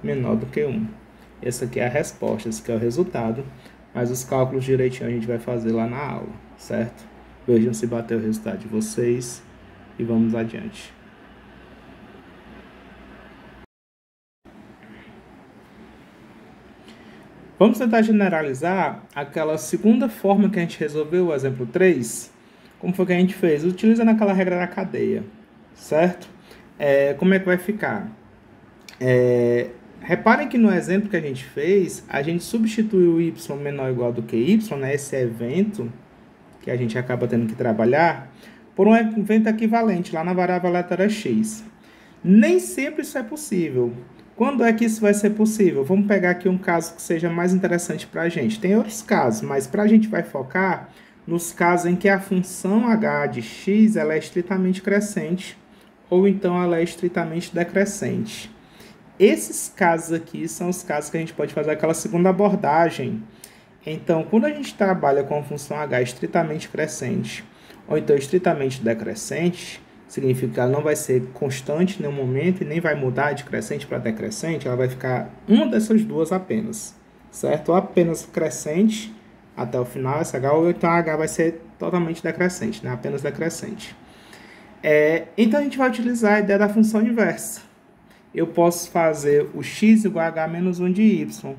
menor do que 1. Essa aqui é a resposta, esse aqui é o resultado, mas os cálculos direitinho a gente vai fazer lá na aula, certo? Vejam se bateu o resultado de vocês e vamos adiante. Vamos tentar generalizar aquela segunda forma que a gente resolveu o exemplo 3. Como foi que a gente fez? Utilizando aquela regra da cadeia, certo? Como é que vai ficar? Reparem que no exemplo que a gente fez, a gente substituiu o y menor ou igual do que y, né, esse evento que a gente acaba tendo que trabalhar, por um evento equivalente lá na variável aleatória x. Nem sempre isso é possível. Quando é que isso vai ser possível? Vamos pegar aqui um caso que seja mais interessante para a gente. Tem outros casos, mas para a gente vai focar nos casos em que a função h de x ela é estritamente crescente ou então ela é estritamente decrescente. Esses casos aqui são os casos que a gente pode fazer aquela segunda abordagem. Então, quando a gente trabalha com a função h estritamente crescente ou então estritamente decrescente, significa que ela não vai ser constante em nenhum momento e nem vai mudar de crescente para decrescente, ela vai ficar uma dessas duas apenas, certo? Ou apenas crescente até o final, essa h, ou então a h vai ser totalmente decrescente, né? Apenas decrescente. Então, a gente vai utilizar a ideia da função inversa. Eu posso fazer o x igual a h menos 1 de y.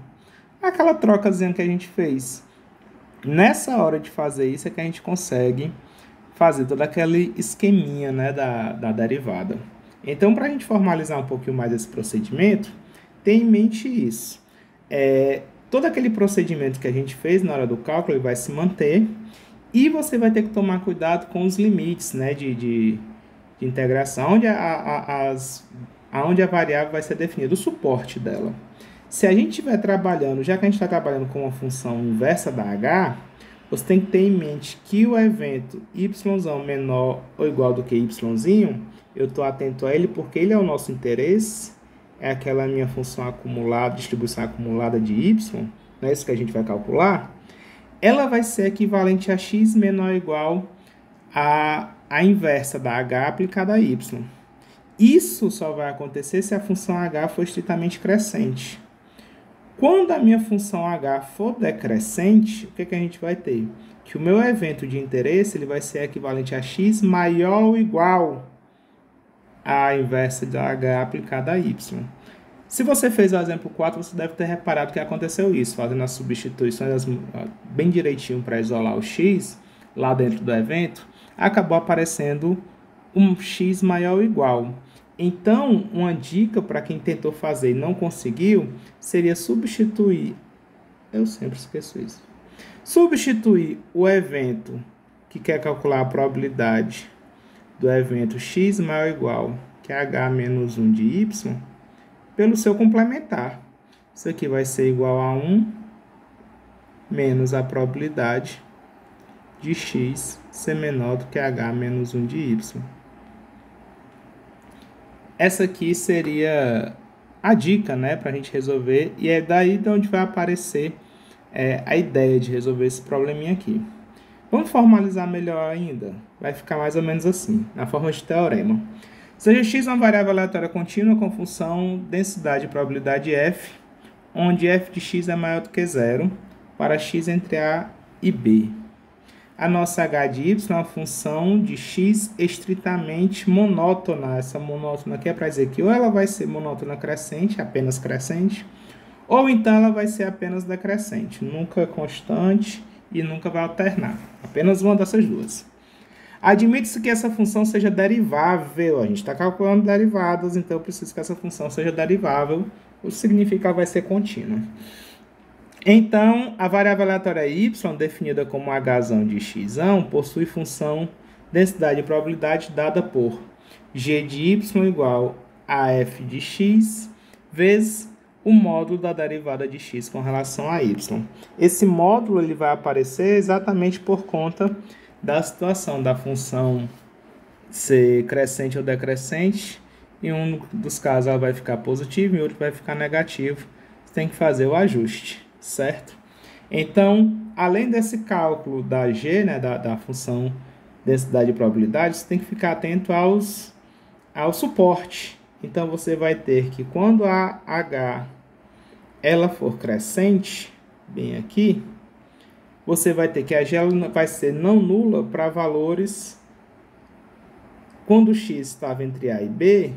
Aquela trocazinha que a gente fez. Nessa hora de fazer isso é que a gente consegue fazer todo aquele esqueminha, né, da derivada. Então, para a gente formalizar um pouquinho mais esse procedimento, tenha em mente isso. Todo aquele procedimento que a gente fez na hora do cálculo ele vai se manter e você vai ter que tomar cuidado com os limites, né, de integração, onde a variável vai ser definida, o suporte dela. Se a gente estiver trabalhando, já que a gente está trabalhando com uma função inversa da h, você tem que ter em mente que o evento y menor ou igual do que y, eu estou atento a ele porque ele é o nosso interesse, é aquela minha função acumulada, distribuição acumulada de y, não é isso que a gente vai calcular, ela vai ser equivalente a x menor ou igual a inversa da h aplicada a y. Isso só vai acontecer se a função h for estritamente crescente. Quando a minha função h for decrescente, o que a gente vai ter? Que o meu evento de interesse ele vai ser equivalente a x maior ou igual à inversa da h aplicada a y. Se você fez o exemplo 4, você deve ter reparado que aconteceu isso, fazendo as substituições bem direitinho para isolar o x lá dentro do evento, acabou aparecendo um x maior ou igual. Então, uma dica para quem tentou fazer e não conseguiu, seria substituir, eu sempre esqueço isso, substituir o evento que quer calcular a probabilidade do evento x maior ou igual, que é h menos 1 de y, pelo seu complementar. Isso aqui vai ser igual a 1 menos a probabilidade de x ser menor do que h menos 1 de y. Essa aqui seria a dica, né, para a gente resolver, e é daí de onde vai aparecer a ideia de resolver esse probleminha aqui. Vamos formalizar melhor ainda? Vai ficar mais ou menos assim, na forma de teorema. Seja x uma variável aleatória contínua com função densidade e probabilidade f, onde f de x é maior do que zero, para x entre a e b. A nossa h de y é uma função de x estritamente monótona. Essa monótona aqui é para dizer que ou ela vai ser monótona crescente, apenas crescente, ou então ela vai ser apenas decrescente, nunca constante e nunca vai alternar. Apenas uma dessas duas. Admite-se que essa função seja derivável. A gente está calculando derivadas, então eu preciso que essa função seja derivável. O que significa que vai ser contínua. Então, a variável aleatória y, definida como h de x, possui função densidade e probabilidade dada por g de y igual a f de x vezes o módulo da derivada de x com relação a y. Esse módulo ele vai aparecer exatamente por conta da situação da função ser crescente ou decrescente. Em um dos casos ela vai ficar positiva e em outro vai ficar negativo. Você tem que fazer o ajuste, certo? Então, além desse cálculo da g, né, da função densidade e probabilidade, você tem que ficar atento ao suporte. Então, você vai ter que quando a h ela for crescente, bem aqui, você vai ter que a g vai ser não nula para valores. Quando o x estava entre a e b,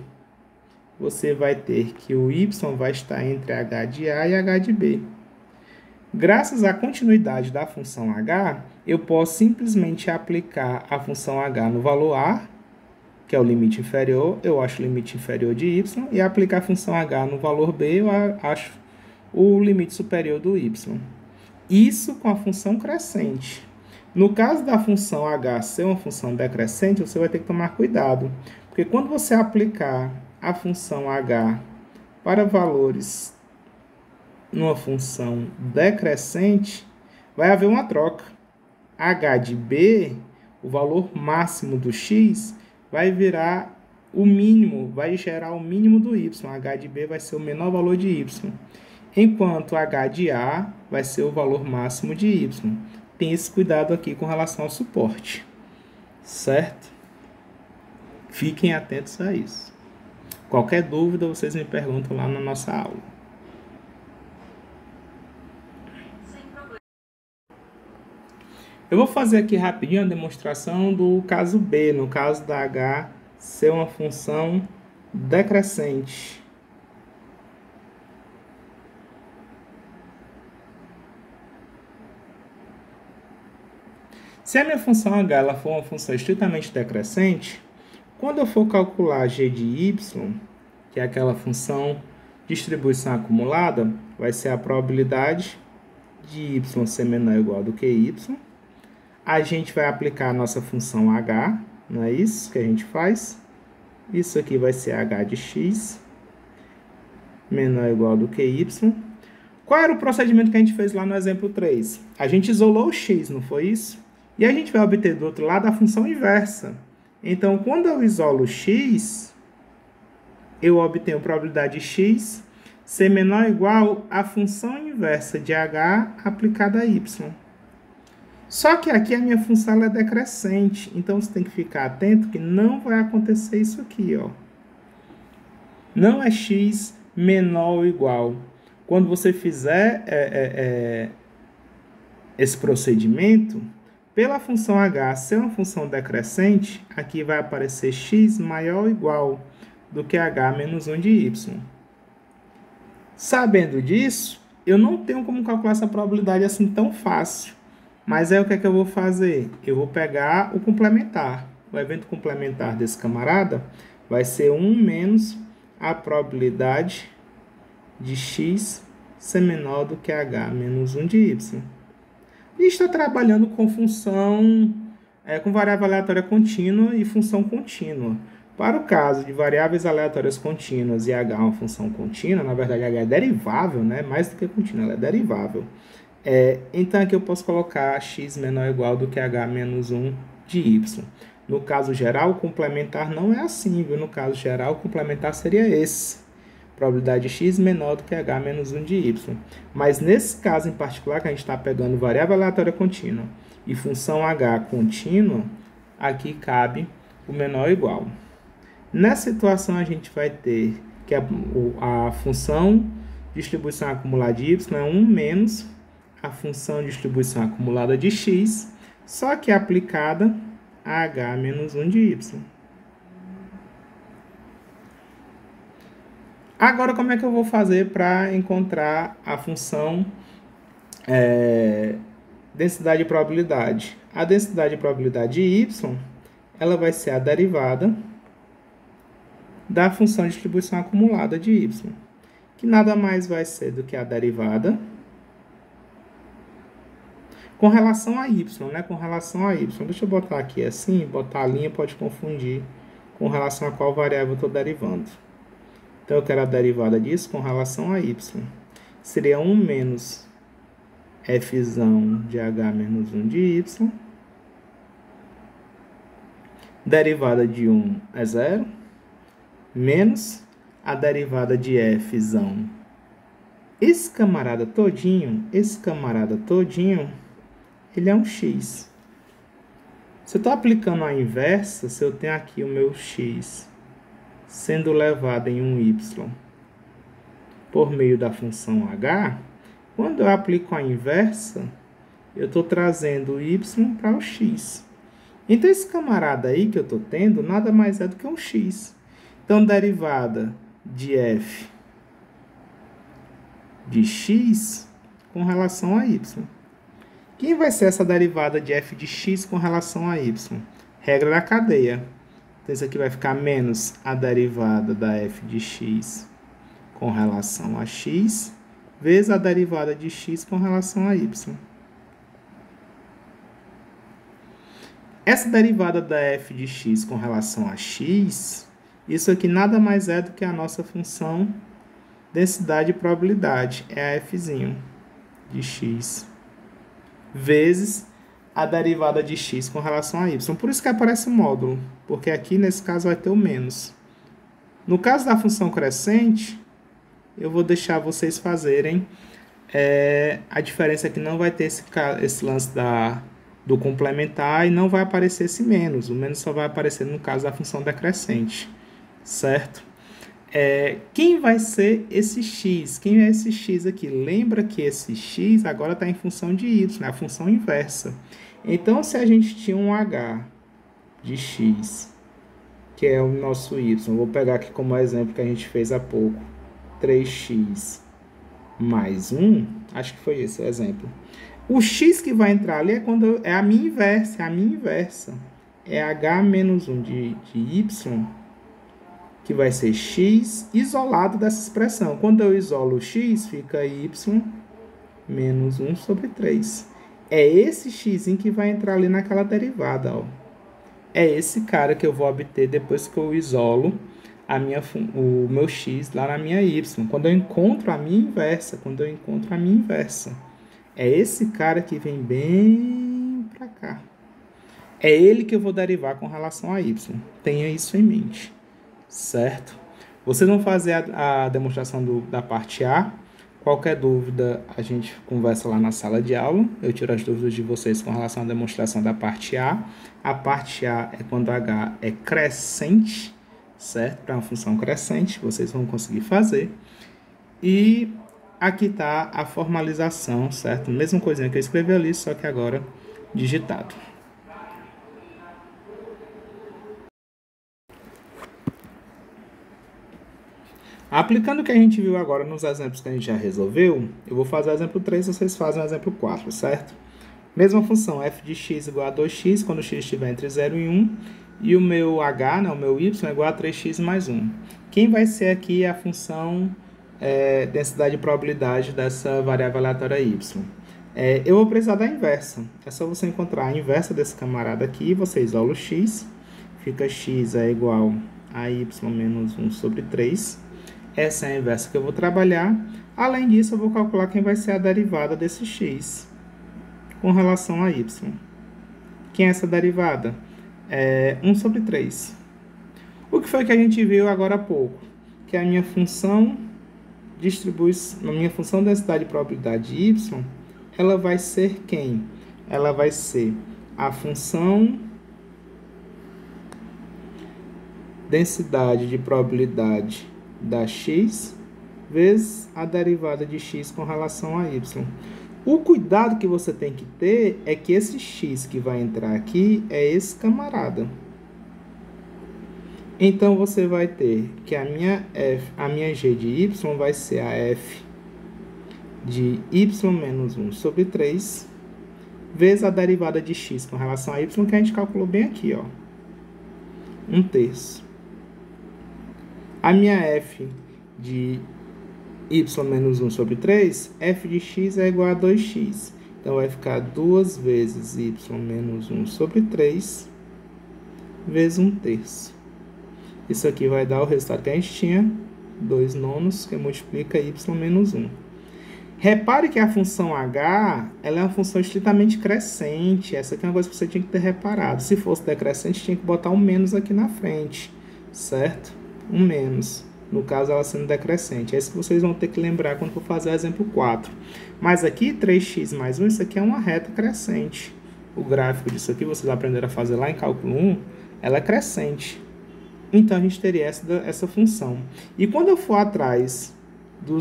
você vai ter que o y vai estar entre h de a e h de b. Graças à continuidade da função h, eu posso simplesmente aplicar a função h no valor a, que é o limite inferior, eu acho o limite inferior de y, e aplicar a função h no valor b, eu acho o limite superior do y. Isso com a função crescente. No caso da função h ser uma função decrescente, você vai ter que tomar cuidado, porque quando você aplicar a função h para valores numa função decrescente, vai haver uma troca. H de b, o valor máximo do x, vai virar o mínimo, vai gerar o mínimo do y. H de b vai ser o menor valor de y. Enquanto H de A vai ser o valor máximo de Y. Tem esse cuidado aqui com relação ao suporte, certo? Fiquem atentos a isso. Qualquer dúvida, vocês me perguntam lá na nossa aula. Eu vou fazer aqui rapidinho a demonstração do caso B, no caso da H ser uma função decrescente. Se a minha função h ela for uma função estritamente decrescente, quando eu for calcular g de y, que é aquela função distribuição acumulada, vai ser a probabilidade de y ser menor ou igual do que y. A gente vai aplicar a nossa função h, não é isso que a gente faz? Isso aqui vai ser h de x menor ou igual do que y. Qual era o procedimento que a gente fez lá no exemplo 3? A gente isolou o x, não foi isso? E a gente vai obter do outro lado a função inversa. Então, quando eu isolo x, eu obtenho probabilidade de x ser menor ou igual à função inversa de h aplicada a y. Só que aqui a minha função ela é decrescente, então você tem que ficar atento que não vai acontecer isso aqui, ó. Não é x menor ou igual. Quando você fizer esse procedimento, pela função h ser uma função decrescente, aqui vai aparecer x maior ou igual do que h menos 1 de y. Sabendo disso, eu não tenho como calcular essa probabilidade assim tão fácil. Mas aí o que é que eu vou fazer? Eu vou pegar o complementar. O evento complementar desse camarada vai ser 1 menos a probabilidade de x ser menor do que h menos 1 de y. E está trabalhando com função, com variável aleatória contínua e função contínua. Para o caso de variáveis aleatórias contínuas e h é uma função contínua, na verdade h é derivável, né? Mais do que contínua, ela é derivável. Então aqui eu posso colocar x menor ou igual do que h menos 1 de y. No caso geral, o complementar não é assim, viu? No caso geral, o complementar seria esse. Probabilidade de x menor do que h menos 1 de y. Mas nesse caso em particular, que a gente está pegando variável aleatória contínua e função h contínua, aqui cabe o menor ou igual. Nessa situação, a gente vai ter que a função de distribuição acumulada de y é 1 menos a função de distribuição acumulada de x, só que aplicada a h menos 1 de y. Agora, como é que eu vou fazer para encontrar a função densidade de probabilidade? A densidade de probabilidade de y, ela vai ser a derivada da função de distribuição acumulada de y, que nada mais vai ser do que a derivada com relação a y, né? Com relação a y. Deixa eu botar aqui assim, botar a linha pode confundir com relação a qual variável eu estou derivando. Então, eu quero a derivada disso com relação a y. Seria 1 menos f de h menos 1 de y. Derivada de 1 é 0. Menos a derivada de f. Esse camarada todinho, ele é um x. Se eu estou aplicando a inversa, se eu tenho aqui o meu x sendo levado em um y por meio da função h, quando eu aplico a inversa, eu estou trazendo o y para o x. Então, esse camarada aí que eu estou tendo, nada mais é do que um x. Então, derivada de f de x com relação a y. Quem vai ser essa derivada de f de x com relação a y? Regra da cadeia. Então, isso aqui vai ficar menos a derivada da f de x com relação a x, vezes a derivada de x com relação a y. Essa derivada da f de x com relação a x, isso aqui nada mais é do que a nossa função densidade e probabilidade, é a f de x, vezes a derivada de x com relação a y. Por isso que aparece o módulo, porque aqui nesse caso vai ter o menos. No caso da função crescente, eu vou deixar vocês fazerem a diferença é que não vai ter esse lance do complementar e não vai aparecer esse menos. O menos só vai aparecer no caso da função decrescente, certo? Quem vai ser esse x? Quem é esse x aqui? Lembra que esse x agora está em função de y, né? A função inversa. Então, se a gente tinha um h de x, que é o nosso y, vou pegar aqui como exemplo que a gente fez há pouco, 3x mais 1, acho que foi esse o exemplo. O x que vai entrar ali é a minha inversa, é h menos 1 de y, que vai ser x isolado dessa expressão. Quando eu isolo o x, fica y menos 1 sobre 3. É esse x que vai entrar ali naquela derivada, ó. É esse cara que eu vou obter depois que eu isolo o meu x lá na minha y. Quando eu encontro a minha inversa. É esse cara que vem bem para cá. É ele que eu vou derivar com relação a y. Tenha isso em mente, certo? Vocês vão fazer a demonstração da parte A. Qualquer dúvida, a gente conversa lá na sala de aula. Eu tiro as dúvidas de vocês com relação à demonstração da parte A. A parte A é quando H é crescente, certo? Para uma função crescente, vocês vão conseguir fazer. E aqui está a formalização, certo? Mesma coisinha que eu escrevi ali, só que agora digitado. Aplicando o que a gente viu agora nos exemplos que a gente já resolveu, eu vou fazer o exemplo 3, vocês fazem o exemplo 4, certo? Mesma função, f de x igual a 2x, quando x estiver entre 0 e 1, e o meu h, né, o meu y, é igual a 3x mais 1. Quem vai ser aqui a função densidade e probabilidade dessa variável aleatória y? Eu vou precisar da inversa. É só você encontrar a inversa desse camarada aqui, você isola o x, fica x é igual a y menos 1 sobre 3. Essa é a inversa que eu vou trabalhar. Além disso, eu vou calcular quem vai ser a derivada desse x com relação a y. Quem é essa derivada? 1 sobre 3. O que foi que a gente viu agora há pouco? Que a minha função densidade e probabilidade y, ela vai ser quem? Ela vai ser a função densidade de probabilidade da x vezes a derivada de x com relação a y. O cuidado que você tem que ter é que esse x que vai entrar aqui é esse camarada. Então, você vai ter que a minha g de y vai ser a f de y menos 1 sobre 3 vezes a derivada de x com relação a y, que a gente calculou bem aqui, ó. 1/3. A minha f de y menos 1 sobre 3, f de x é igual a 2x. Então, vai ficar 2 vezes y menos 1 sobre 3 vezes 1/3. Isso aqui vai dar o resultado que a gente tinha, 2/9, que multiplica y menos 1. Repare que a função h, ela é uma função estritamente crescente. Essa aqui é uma coisa que você tinha que ter reparado. Se fosse decrescente, tinha que botar um menos aqui na frente, certo? Um menos. No caso, ela sendo decrescente. É isso que vocês vão ter que lembrar quando for fazer o exemplo 4. Mas aqui, 3x mais 1, isso aqui é uma reta crescente. O gráfico disso aqui, vocês aprenderam a fazer lá em cálculo 1, ela é crescente. Então, a gente teria essa função. E quando eu for atrás do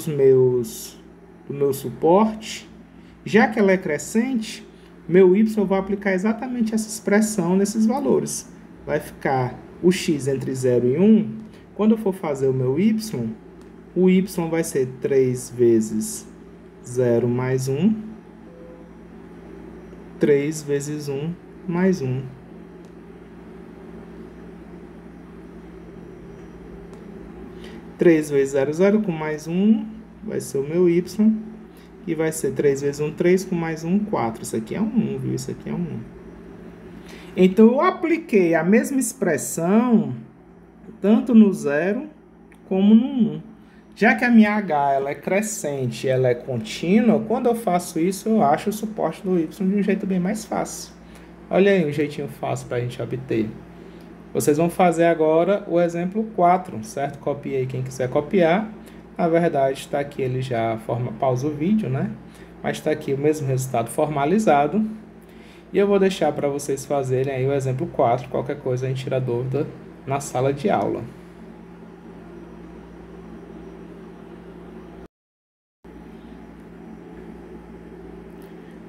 meu suporte, já que ela é crescente, meu y eu vou aplicar exatamente essa expressão nesses valores. Vai ficar o x entre 0 e 1. Quando eu for fazer o meu y, o y vai ser 3 vezes 0 mais 1, 3 vezes 1 mais 1. Três vezes 0, 0 com mais 1 vai ser o meu y. E vai ser 3 vezes 1, 3 com mais 1, 4. Isso aqui é um 1, viu? Isso aqui é um 1. Então, eu apliquei a mesma expressão tanto no 0 como no 1. Já que a minha h ela é crescente, ela é contínua, quando eu faço isso, eu acho o suporte do y de um jeito bem mais fácil. Olha aí um jeitinho fácil para a gente obter. Vocês vão fazer agora o exemplo 4, certo? Copiei quem quiser copiar. Na verdade, está aqui, ele já pausa o vídeo, né? Mas está aqui o mesmo resultado formalizado. E eu vou deixar para vocês fazerem aí o exemplo 4. Qualquer coisa a gente tira dúvida na sala de aula.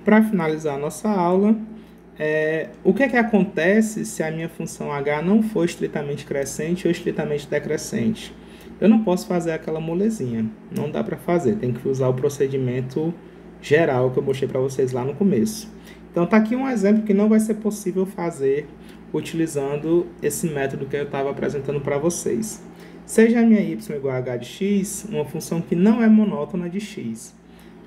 Para finalizar a nossa aula, o que acontece se a minha função h não for estritamente crescente ou estritamente decrescente? Eu não posso fazer aquela molezinha, não dá para fazer, tem que usar o procedimento geral que eu mostrei para vocês lá no começo. Então, está aqui um exemplo que não vai ser possível fazer utilizando esse método que eu estava apresentando para vocês. Seja a minha y igual a h de x, uma função que não é monótona de x.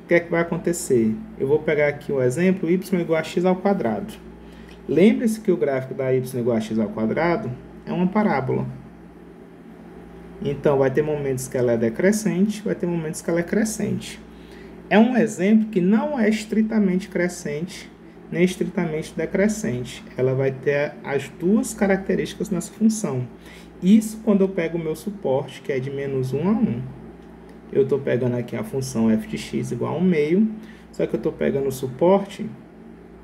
O que é que vai acontecer? Eu vou pegar aqui o exemplo y igual a x ao quadrado. Lembre-se que o gráfico da y igual a x ao quadrado é uma parábola. Então, vai ter momentos que ela é decrescente, vai ter momentos que ela é crescente. É um exemplo que não é estritamente crescente, nem estritamente decrescente. Ela vai ter as duas características nessa função. Isso quando eu pego o meu suporte, que é de menos 1 a 1. Eu estou pegando aqui a função f de x igual a 1 meio, só que eu estou pegando o suporte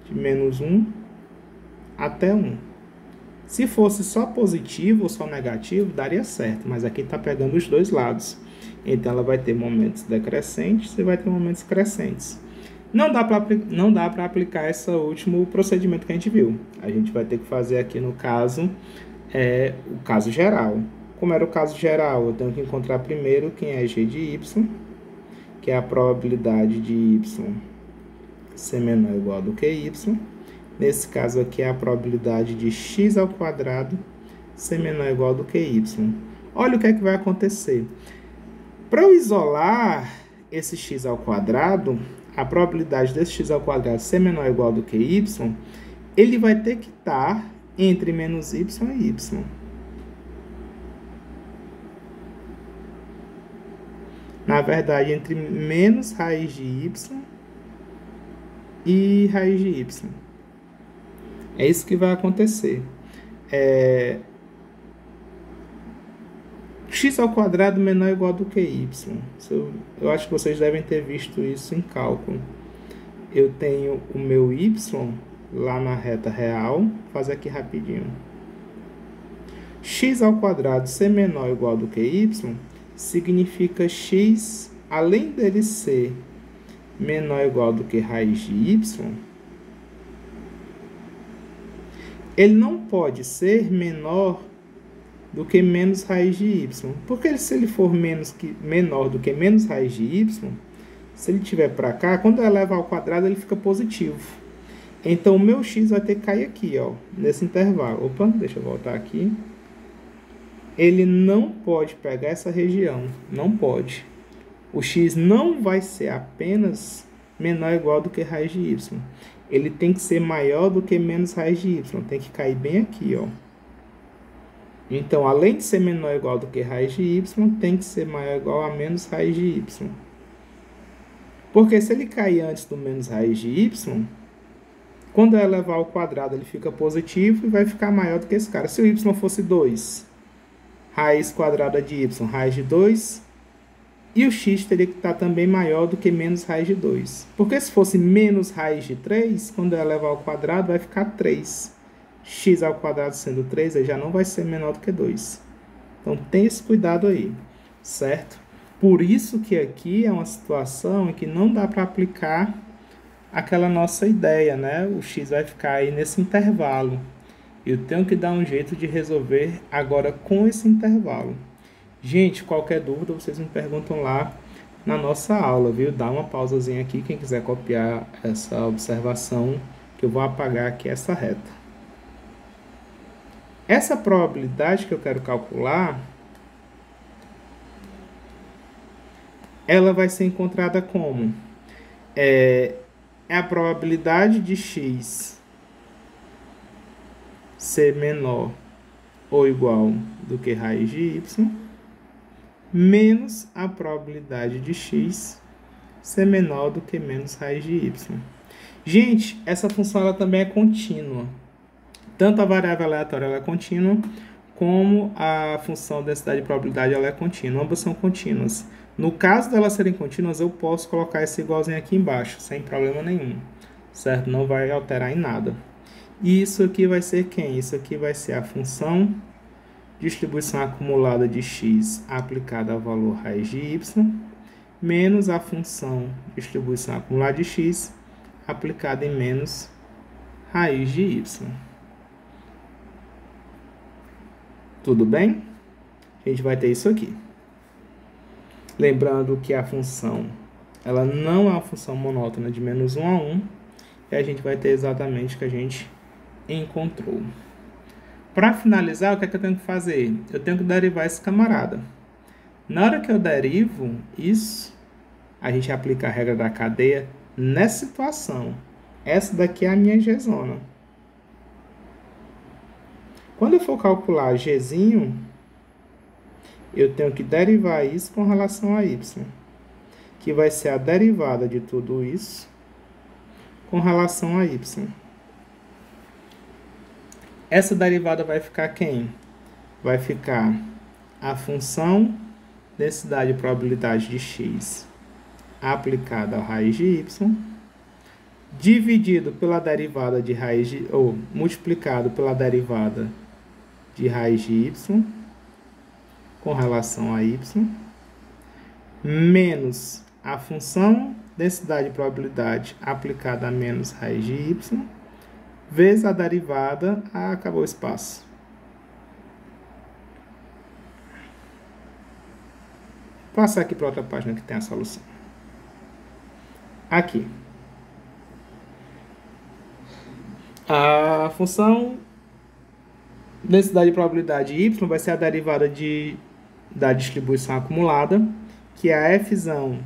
de menos 1 até 1. Se fosse só positivo ou só negativo, daria certo, mas aqui está pegando os dois lados. Então, ela vai ter momentos decrescentes e vai ter momentos crescentes. Não dá para aplicar esse último procedimento que a gente viu. A gente vai ter que fazer aqui no caso, o caso geral. Como era o caso geral, eu tenho que encontrar primeiro quem é g de y, que é a probabilidade de y ser menor ou igual do que y. Nesse caso aqui é a probabilidade de x ao quadrado ser menor ou igual do que y. Olha o que é que vai acontecer. Para eu isolar esse x ao quadrado, a probabilidade desse x ao quadrado ser menor ou igual do que y, ele vai ter que estar entre menos y e y. Na verdade, entre menos raiz de y e raiz de y. É isso que vai acontecer. X ao quadrado menor ou igual do que y. Eu acho que vocês devem ter visto isso em cálculo. Eu tenho o meu y lá na reta real. Vou fazer aqui rapidinho. X ao quadrado ser menor ou igual do que y significa x, além dele ser menor ou igual do que raiz de y, ele não pode ser menor do que menos raiz de y. Porque se ele for menor do que menos raiz de y, se ele estiver para cá, quando eu elevar ao quadrado, ele fica positivo. Então, o meu x vai ter que cair aqui, ó, nesse intervalo. Opa, deixa eu voltar aqui. Ele não pode pegar essa região. Não pode. O x não vai ser apenas menor ou igual do que raiz de y. Ele tem que ser maior do que menos raiz de y. Tem que cair bem aqui, ó. Então, além de ser menor ou igual do que raiz de y, tem que ser maior ou igual a menos raiz de y. Porque se ele cair antes do menos raiz de y, quando eu elevar ao quadrado, ele fica positivo e vai ficar maior do que esse cara. Se o y fosse 2, raiz quadrada de y, raiz de 2, e o x teria que estar também maior do que menos raiz de 2. Porque se fosse menos raiz de 3, quando eu elevar ao quadrado, vai ficar 3. X ao quadrado sendo 3, aí já não vai ser menor do que 2. Então, tem esse cuidado aí, certo? Por isso que aqui é uma situação em que não dá para aplicar aquela nossa ideia, né? O x vai ficar aí nesse intervalo. Eu tenho que dar um jeito de resolver agora com esse intervalo. Gente, qualquer dúvida, vocês me perguntam lá na nossa aula, viu? Dá uma pausazinha aqui, quem quiser copiar essa observação, que eu vou apagar aqui essa reta. Essa probabilidade que eu quero calcular, ela vai ser encontrada como? É a probabilidade de x ser menor ou igual do que raiz de y, menos a probabilidade de x ser menor do que menos raiz de y. Gente, essa função ela também é contínua. Tanto a variável aleatória ela é contínua, como a função densidade e probabilidade ela é contínua. Ambas são contínuas. No caso delas serem contínuas, eu posso colocar esse igualzinho aqui embaixo, sem problema nenhum. Certo? Não vai alterar em nada. E isso aqui vai ser quem? Isso aqui vai ser a função distribuição acumulada de x aplicada ao valor raiz de y, menos a função distribuição acumulada de x aplicada em menos raiz de y. Tudo bem? A gente vai ter isso aqui. Lembrando que a função, ela não é uma função monótona de menos 1 a 1, e a gente vai ter exatamente o que a gente encontrou. Para finalizar, o que é que eu tenho que fazer? Eu tenho que derivar esse camarada. Na hora que eu derivo isso, a gente aplica a regra da cadeia nessa situação. Essa daqui é a minha Gzona. Quando eu for calcular Gzinho, eu tenho que derivar isso com relação a y, que vai ser a derivada de tudo isso com relação a y. Essa derivada vai ficar quem? vai ficar a função densidade e probabilidade de x aplicada à raiz de y, dividido pela derivada de raiz de, ou multiplicado pela derivada de raiz de y com relação a y, menos a função densidade e probabilidade aplicada a menos raiz de y, vezes a derivada, acabou o espaço. Vou passar aqui para outra página que tem a solução. Aqui. A função densidade e probabilidade y vai ser a derivada da distribuição acumulada, que é a fzão.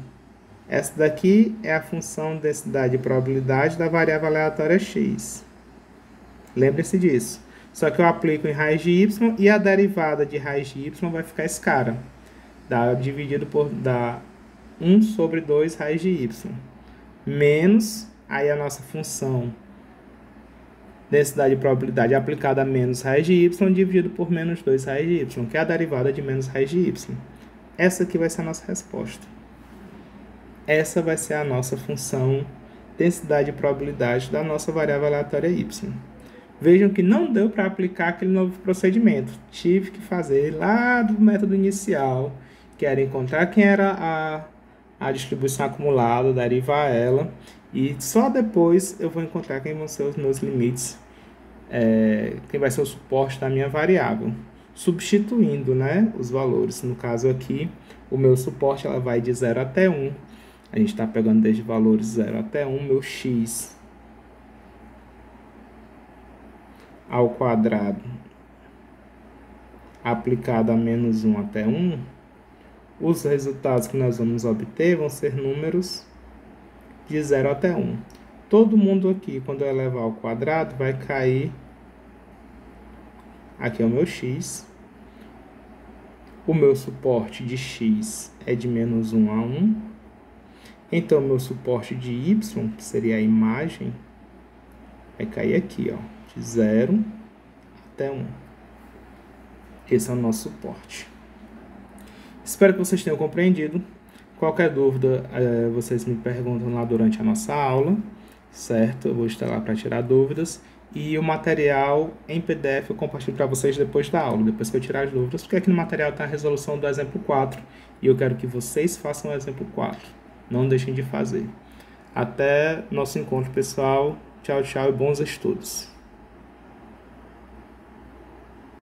Essa daqui é a função densidade e probabilidade da variável aleatória x. Lembre-se disso. Só que eu aplico em raiz de y e a derivada de raiz de y vai ficar esse cara. Dividido por 1 sobre 2 raiz de y. Menos, aí a nossa função densidade e probabilidade aplicada a menos raiz de y dividido por menos 2 raiz de y, que é a derivada de menos raiz de y. Essa aqui vai ser a nossa resposta. Essa vai ser a nossa função densidade e probabilidade da nossa variável aleatória y. Vejam que não deu para aplicar aquele novo procedimento. Tive que fazer lá do método inicial, que era encontrar quem era a distribuição acumulada, derivar ela, e só depois eu vou encontrar quem vão ser os meus limites, quem vai ser o suporte da minha variável, substituindo, né, os valores. No caso aqui, o meu suporte ela vai de 0 até 1. A gente está pegando desde valores 0 até 1, meu x ao quadrado aplicado a menos 1 até 1, os resultados que nós vamos obter vão ser números de 0 até 1. Todo mundo aqui, quando eu elevar ao quadrado, vai cair. Aqui é o meu x. O meu suporte de x é de menos 1 a 1. Então, o meu suporte de y, que seria a imagem, vai cair aqui, ó, de 0 até 1. Esse é o nosso suporte. Espero que vocês tenham compreendido. Qualquer dúvida, vocês me perguntam lá durante a nossa aula, certo? Eu vou estar lá para tirar dúvidas. E o material em PDF eu compartilho para vocês depois da aula, depois que eu tirar as dúvidas, porque aqui no material está a resolução do exemplo 4 e eu quero que vocês façam o exemplo 4. Não deixem de fazer. Até nosso encontro, pessoal. Tchau, tchau e bons estudos.